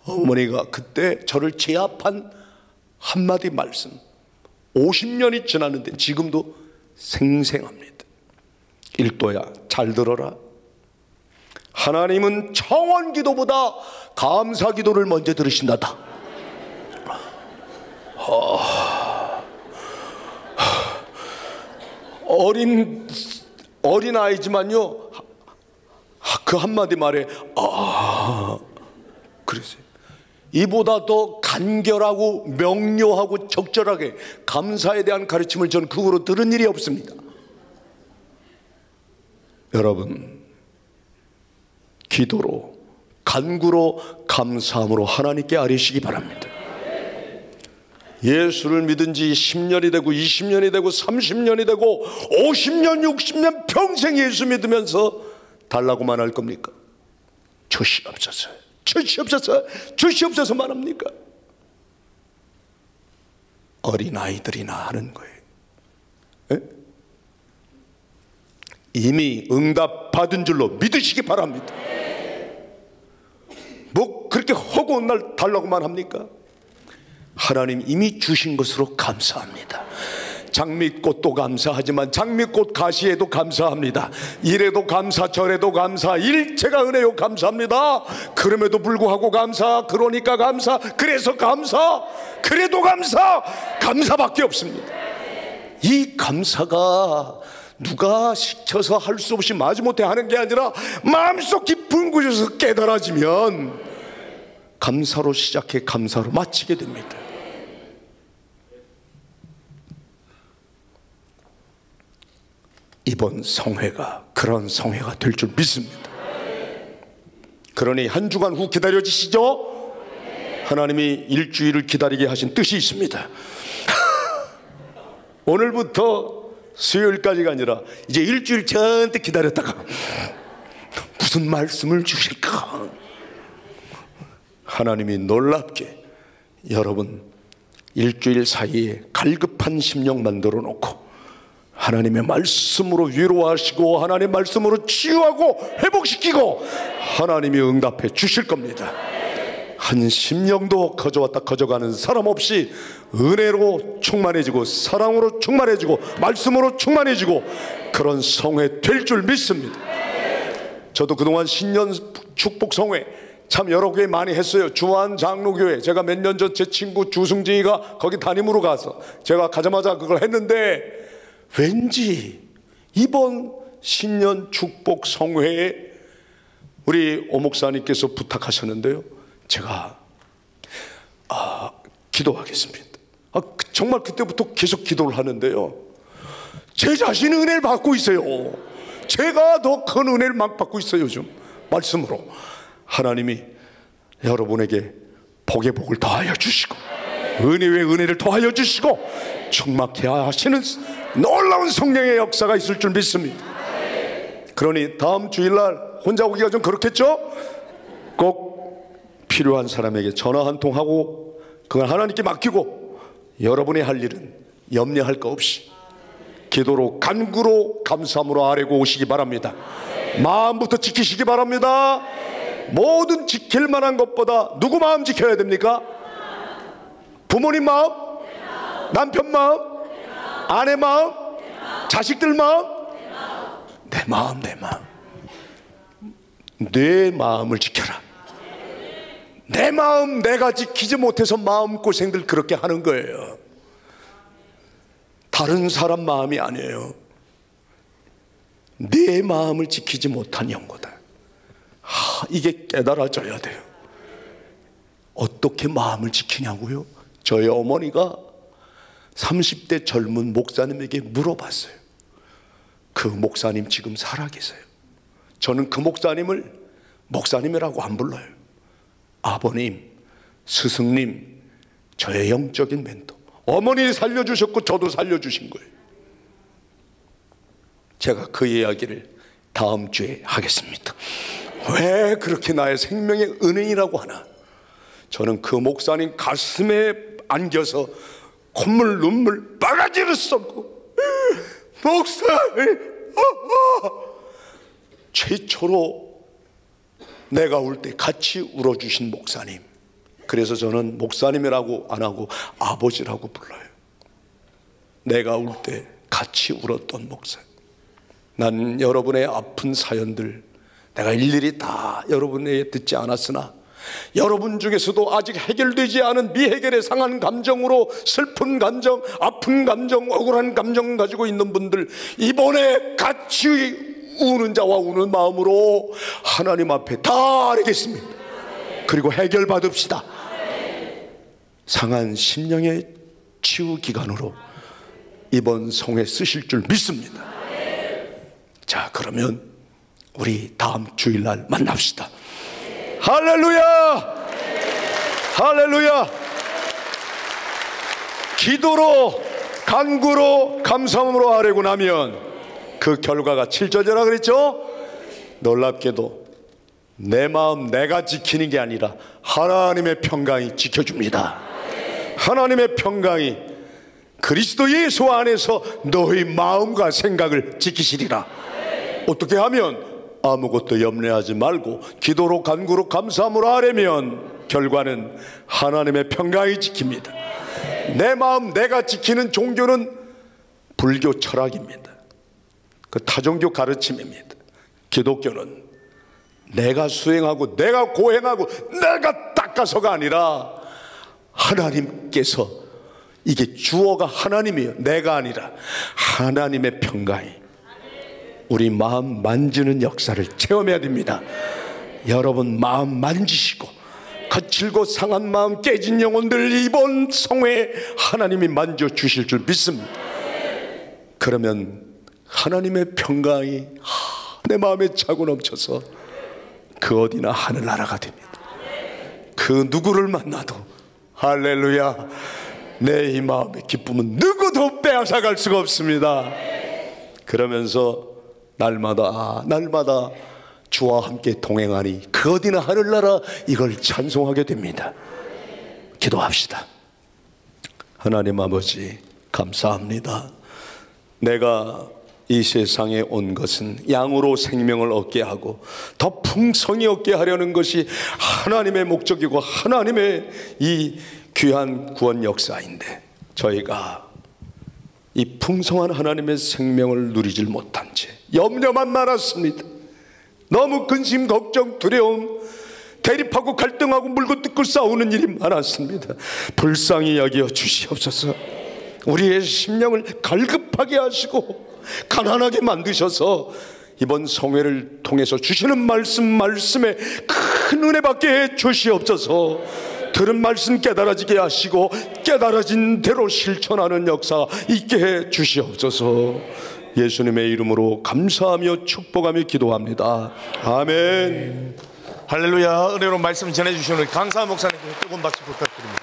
어머니가 그때 저를 제압한 한마디 말씀, 50년이 지났는데 지금도 생생합니다. 일도야, 잘 들어라. 하나님은 청원 기도보다 감사 기도를 먼저 들으신다다. 어린 아이지만요, 그 한마디 말에 그랬어요. 이보다 더 간결하고 명료하고 적절하게 감사에 대한 가르침을 저는 그 후로 들은 일이 없습니다. 여러분, 기도로, 간구로, 감사함으로 하나님께 아뢰시기 바랍니다. 예수를 믿은 지 10년이 되고 20년이 되고 30년이 되고 50년 60년 평생 예수 믿으면서 달라고만 할 겁니까? 주시옵소서, 주시옵소서, 주시옵소서만 합니까? 어린아이들이나 하는 거예요. 에? 이미 응답 받은 줄로 믿으시기 바랍니다. 뭐 그렇게 허구한 날 달라고만 합니까? 하나님 이미 주신 것으로 감사합니다. 장미꽃도 감사하지만 장미꽃 가시에도 감사합니다. 이래도 감사, 저래도 감사, 일체가 은혜요 감사합니다. 그럼에도 불구하고 감사, 그러니까 감사, 그래서 감사, 그래도 감사, 감사밖에 없습니다. 이 감사가 누가 시켜서 할 수 없이 마지못해 하는 게 아니라 마음속 깊은 곳에서 깨달아지면 감사로 시작해 감사로 마치게 됩니다. 이번 성회가 그런 성회가 될 줄 믿습니다. 그러니 한 주간 후 기다려지시죠? 하나님이 일주일을 기다리게 하신 뜻이 있습니다. 오늘부터 수요일까지가 아니라 이제 일주일 전때 기다렸다가 무슨 말씀을 주실까? 하나님이 놀랍게 여러분 일주일 사이에 갈급한 심령 만들어 놓고 하나님의 말씀으로 위로하시고 하나님의 말씀으로 치유하고 회복시키고 하나님이 응답해 주실 겁니다. 한 심령도 거저왔다 거저가는 사람 없이 은혜로 충만해지고 사랑으로 충만해지고 말씀으로 충만해지고 그런 성회 될 줄 믿습니다. 저도 그동안 신년 축복 성회 참 여러 교회 많이 했어요. 주한 장로교회 제가 몇 년 전 제 친구 주승진이가 거기 담임으로 가서 제가 가자마자 그걸 했는데 왠지 이번 신년 축복 성회에 우리 오 목사님께서 부탁하셨는데요, 제가 기도하겠습니다. 정말 그때부터 계속 기도를 하는데요, 제 자신이 은혜를 받고 있어요. 제가 더 큰 은혜를 막 받고 있어요. 요즘 말씀으로 하나님이 여러분에게 복의 복을 더하여 주시고 은혜의 은혜를 더하여 주시고 충만케 하시는 놀라운 성령의 역사가 있을 줄 믿습니다. 그러니 다음 주일날 혼자 오기가 좀 그렇겠죠? 꼭 필요한 사람에게 전화 한 통 하고 그걸 하나님께 맡기고 여러분이 할 일은 염려할 거 없이 기도로 간구로 감사함으로 아뢰고 오시기 바랍니다. 마음부터 지키시기 바랍니다. 모든 지킬 만한 것보다 누구 마음 지켜야 됩니까? 부모님 마음? 남편 마음? 아내 마음? 자식들 마음? 내 마음, 내 마음. 내 마음을 지켜라. 내 마음 내가 지키지 못해서 마음고생들 그렇게 하는 거예요. 다른 사람 마음이 아니에요. 내 마음을 지키지 못한 영고다. 이게 깨달아져야 돼요. 어떻게 마음을 지키냐고요? 저희 어머니가 30대 젊은 목사님에게 물어봤어요. 그 목사님 지금 살아계세요. 저는 그 목사님을 목사님이라고 안 불러요. 아버님, 스승님, 저의 영적인 멘토. 어머니 살려주셨고 저도 살려주신 거예요. 제가 그 이야기를 다음 주에 하겠습니다. 왜 그렇게 나의 생명의 은행이라고 하나? 저는 그 목사님 가슴에 안겨서 콧물 눈물 바가지를 쏟고, 목사님 최초로 내가 울 때 같이 울어주신 목사님. 그래서 저는 목사님이라고 안 하고 아버지라고 불러요. 내가 울 때 같이 울었던 목사님. 난 여러분의 아픈 사연들 내가 일일이 다 여러분에게 듣지 않았으나, 여러분 중에서도 아직 해결되지 않은 미해결의 상한 감정으로 슬픈 감정, 아픈 감정, 억울한 감정 가지고 있는 분들, 이번에 같이 우는 자와 우는 마음으로 하나님 앞에 다 아뢰겠습니다. 그리고 해결받읍시다. 상한 심령의 치유 기간으로 이번 성회 쓰실 줄 믿습니다. 자, 그러면 우리 다음 주일날 만납시다. 할렐루야! 할렐루야! 기도로, 간구로, 감사함으로 아뢰고 나면 그 결과가 7절이라 그랬죠? 놀랍게도 내 마음 내가 지키는 게 아니라 하나님의 평강이 지켜줍니다. 하나님의 평강이 그리스도 예수 안에서 너희 마음과 생각을 지키시리라. 어떻게 하면? 아무것도 염려하지 말고 기도로, 간구로, 감사함으로 아뢰면 결과는 하나님의 평강이 지킵니다. 내 마음 내가 지키는 종교는 불교 철학입니다. 그 타종교 가르침입니다. 기독교는 내가 수행하고 내가 고행하고 내가 닦아서가 아니라 하나님께서, 이게 주어가 하나님이에요. 내가 아니라 하나님의 평강이 우리 마음 만지는 역사를 체험해야 됩니다. 여러분 마음 만지시고 거칠고 상한 마음, 깨진 영혼들 이번 성회에 하나님이 만져주실 줄 믿습니다. 그러면 하나님의 평강이 내 마음에 차고 넘쳐서 그 어디나 하늘나라가 됩니다. 그 누구를 만나도 할렐루야, 내 이 마음의 기쁨은 누구도 빼앗아갈 수가 없습니다. 그러면서 날마다 주와 함께 동행하니 그 어디나 하늘나라, 이걸 찬송하게 됩니다. 기도합시다. 하나님 아버지, 감사합니다. 내가 이 세상에 온 것은 양으로 생명을 얻게 하고 더 풍성히 얻게 하려는 것이 하나님의 목적이고 하나님의 이 귀한 구원 역사인데, 저희가 이 풍성한 하나님의 생명을 누리질 못한 채 염려만 많았습니다. 너무 근심, 걱정, 두려움, 대립하고 갈등하고 물고 뜯고 싸우는 일이 많았습니다. 불쌍히 여겨 주시옵소서. 우리의 심령을 갈급하게 하시고 가난하게 만드셔서 이번 성회를 통해서 주시는 말씀에 큰 은혜 받게 해 주시옵소서. 들은 말씀 깨달아지게 하시고 깨달아진 대로 실천하는 역사 있게 해 주시옵소서. 예수님의 이름으로 감사하며 축복하며 기도합니다. 아멘. 할렐루야. 은혜로운 말씀 전해주시는 우리 강사 목사님께 뜨거운 박수 부탁드립니다.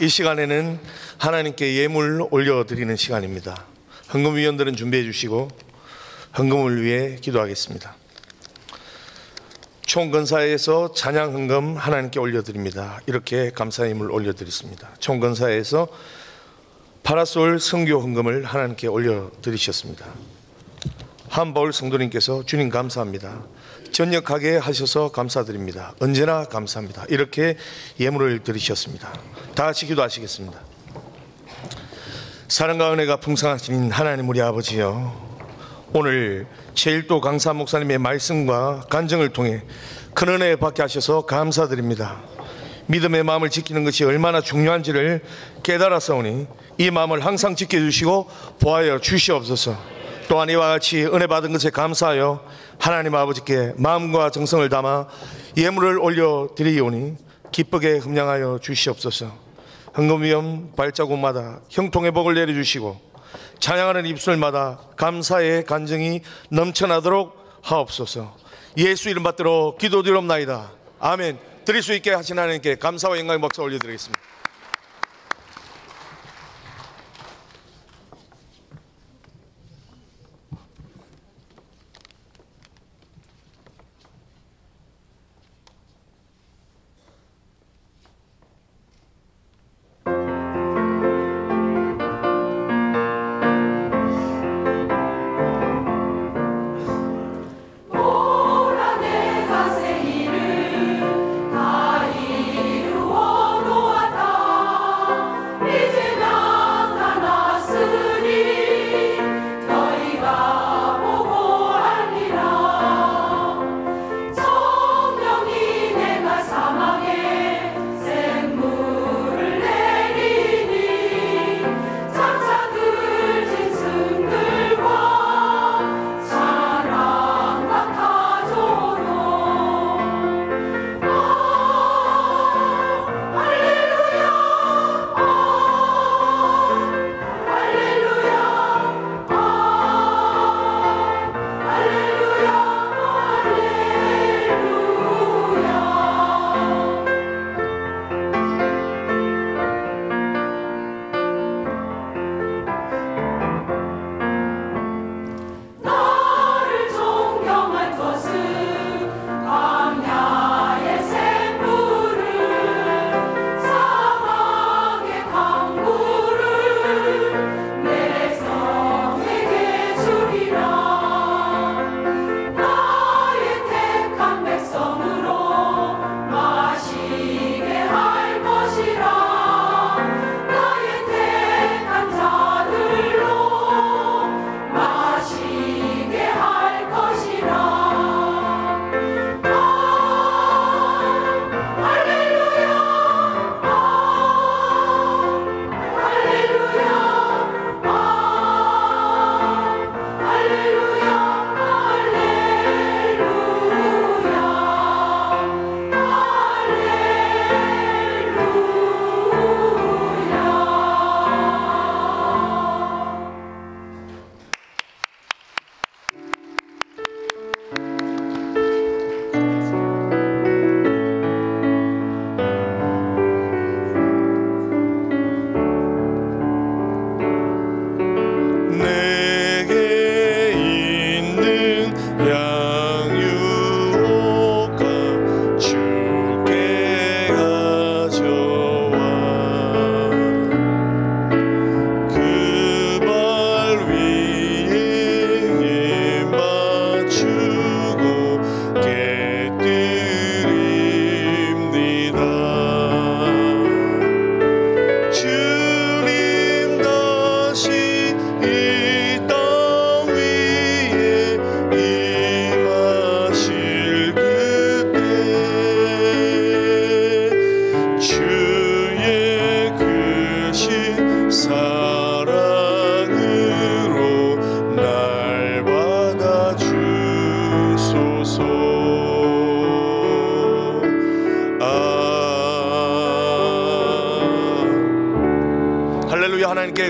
이 시간에는 하나님께 예물 올려드리는 시간입니다. 헌금위원들은 준비해 주시고 헌금을 위해 기도하겠습니다. 총건사에서 찬양 헌금 하나님께 올려드립니다. 이렇게 감사의 예물 올려드렸습니다. 총건사에서 파라솔 선교 헌금을 하나님께 올려드리셨습니다. 한바울 성도님께서 주님 감사합니다. 전역하게 하셔서 감사드립니다. 언제나 감사합니다. 이렇게 예물을 드리셨습니다. 다 같이 기도하시겠습니다. 사랑과 은혜가 풍성하신 하나님 우리 아버지여, 오늘 제일도 강사 목사님의 말씀과 간증을 통해 큰 은혜 받게 하셔서 감사드립니다. 믿음의 마음을 지키는 것이 얼마나 중요한지를 깨달았사오니 이 마음을 항상 지켜주시고 보하여 주시옵소서. 또한 이와 같이 은혜 받은 것에 감사하여 하나님 아버지께 마음과 정성을 담아 예물을 올려드리오니 기쁘게 흠양하여 주시옵소서. 헌금위험 발자국마다 형통의 복을 내려주시고 찬양하는 입술마다 감사의 간증이 넘쳐나도록 하옵소서. 예수 이름 받들어 기도드리옵나이다. 아멘. 드릴 수 있게 하신 하나님께 감사와 영광의 박수 올려드리겠습니다.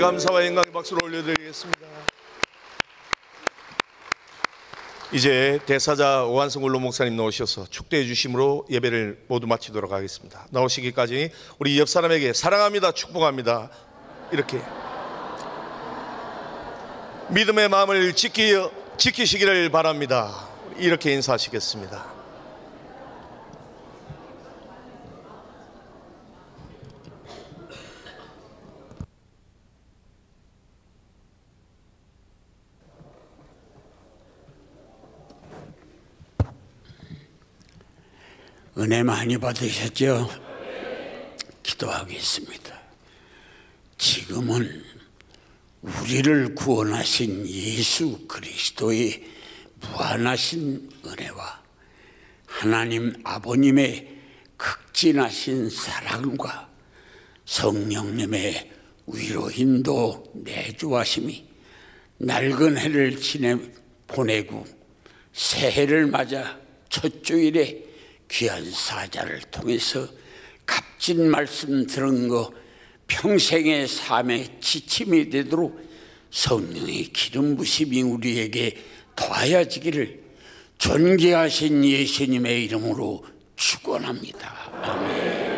감사와 영광의 박수를 올려드리겠습니다. 이제 대사자 오한성 원로 목사님 나오셔서 축도해 주심으로 예배를 모두 마치도록 하겠습니다. 나오시기까지 우리 옆 사람에게 사랑합니다, 축복합니다, 이렇게 믿음의 마음을 지키시기를 바랍니다, 이렇게 인사하시겠습니다. 은혜 많이 받으셨죠? 기도하겠습니다. 지금은 우리를 구원하신 예수 그리스도의 무한하신 은혜와 하나님 아버님의 극진하신 사랑과 성령님의 위로 인도 내주하심이 낡은 해를 보내고 새해를 맞아 첫 주일에 귀한 사자를 통해서 값진 말씀 들은 거 평생의 삶의 지침이 되도록 성령의 기름 부심이 우리에게 더하여지기를 존귀하신 예수님의 이름으로 축원합니다. 아멘.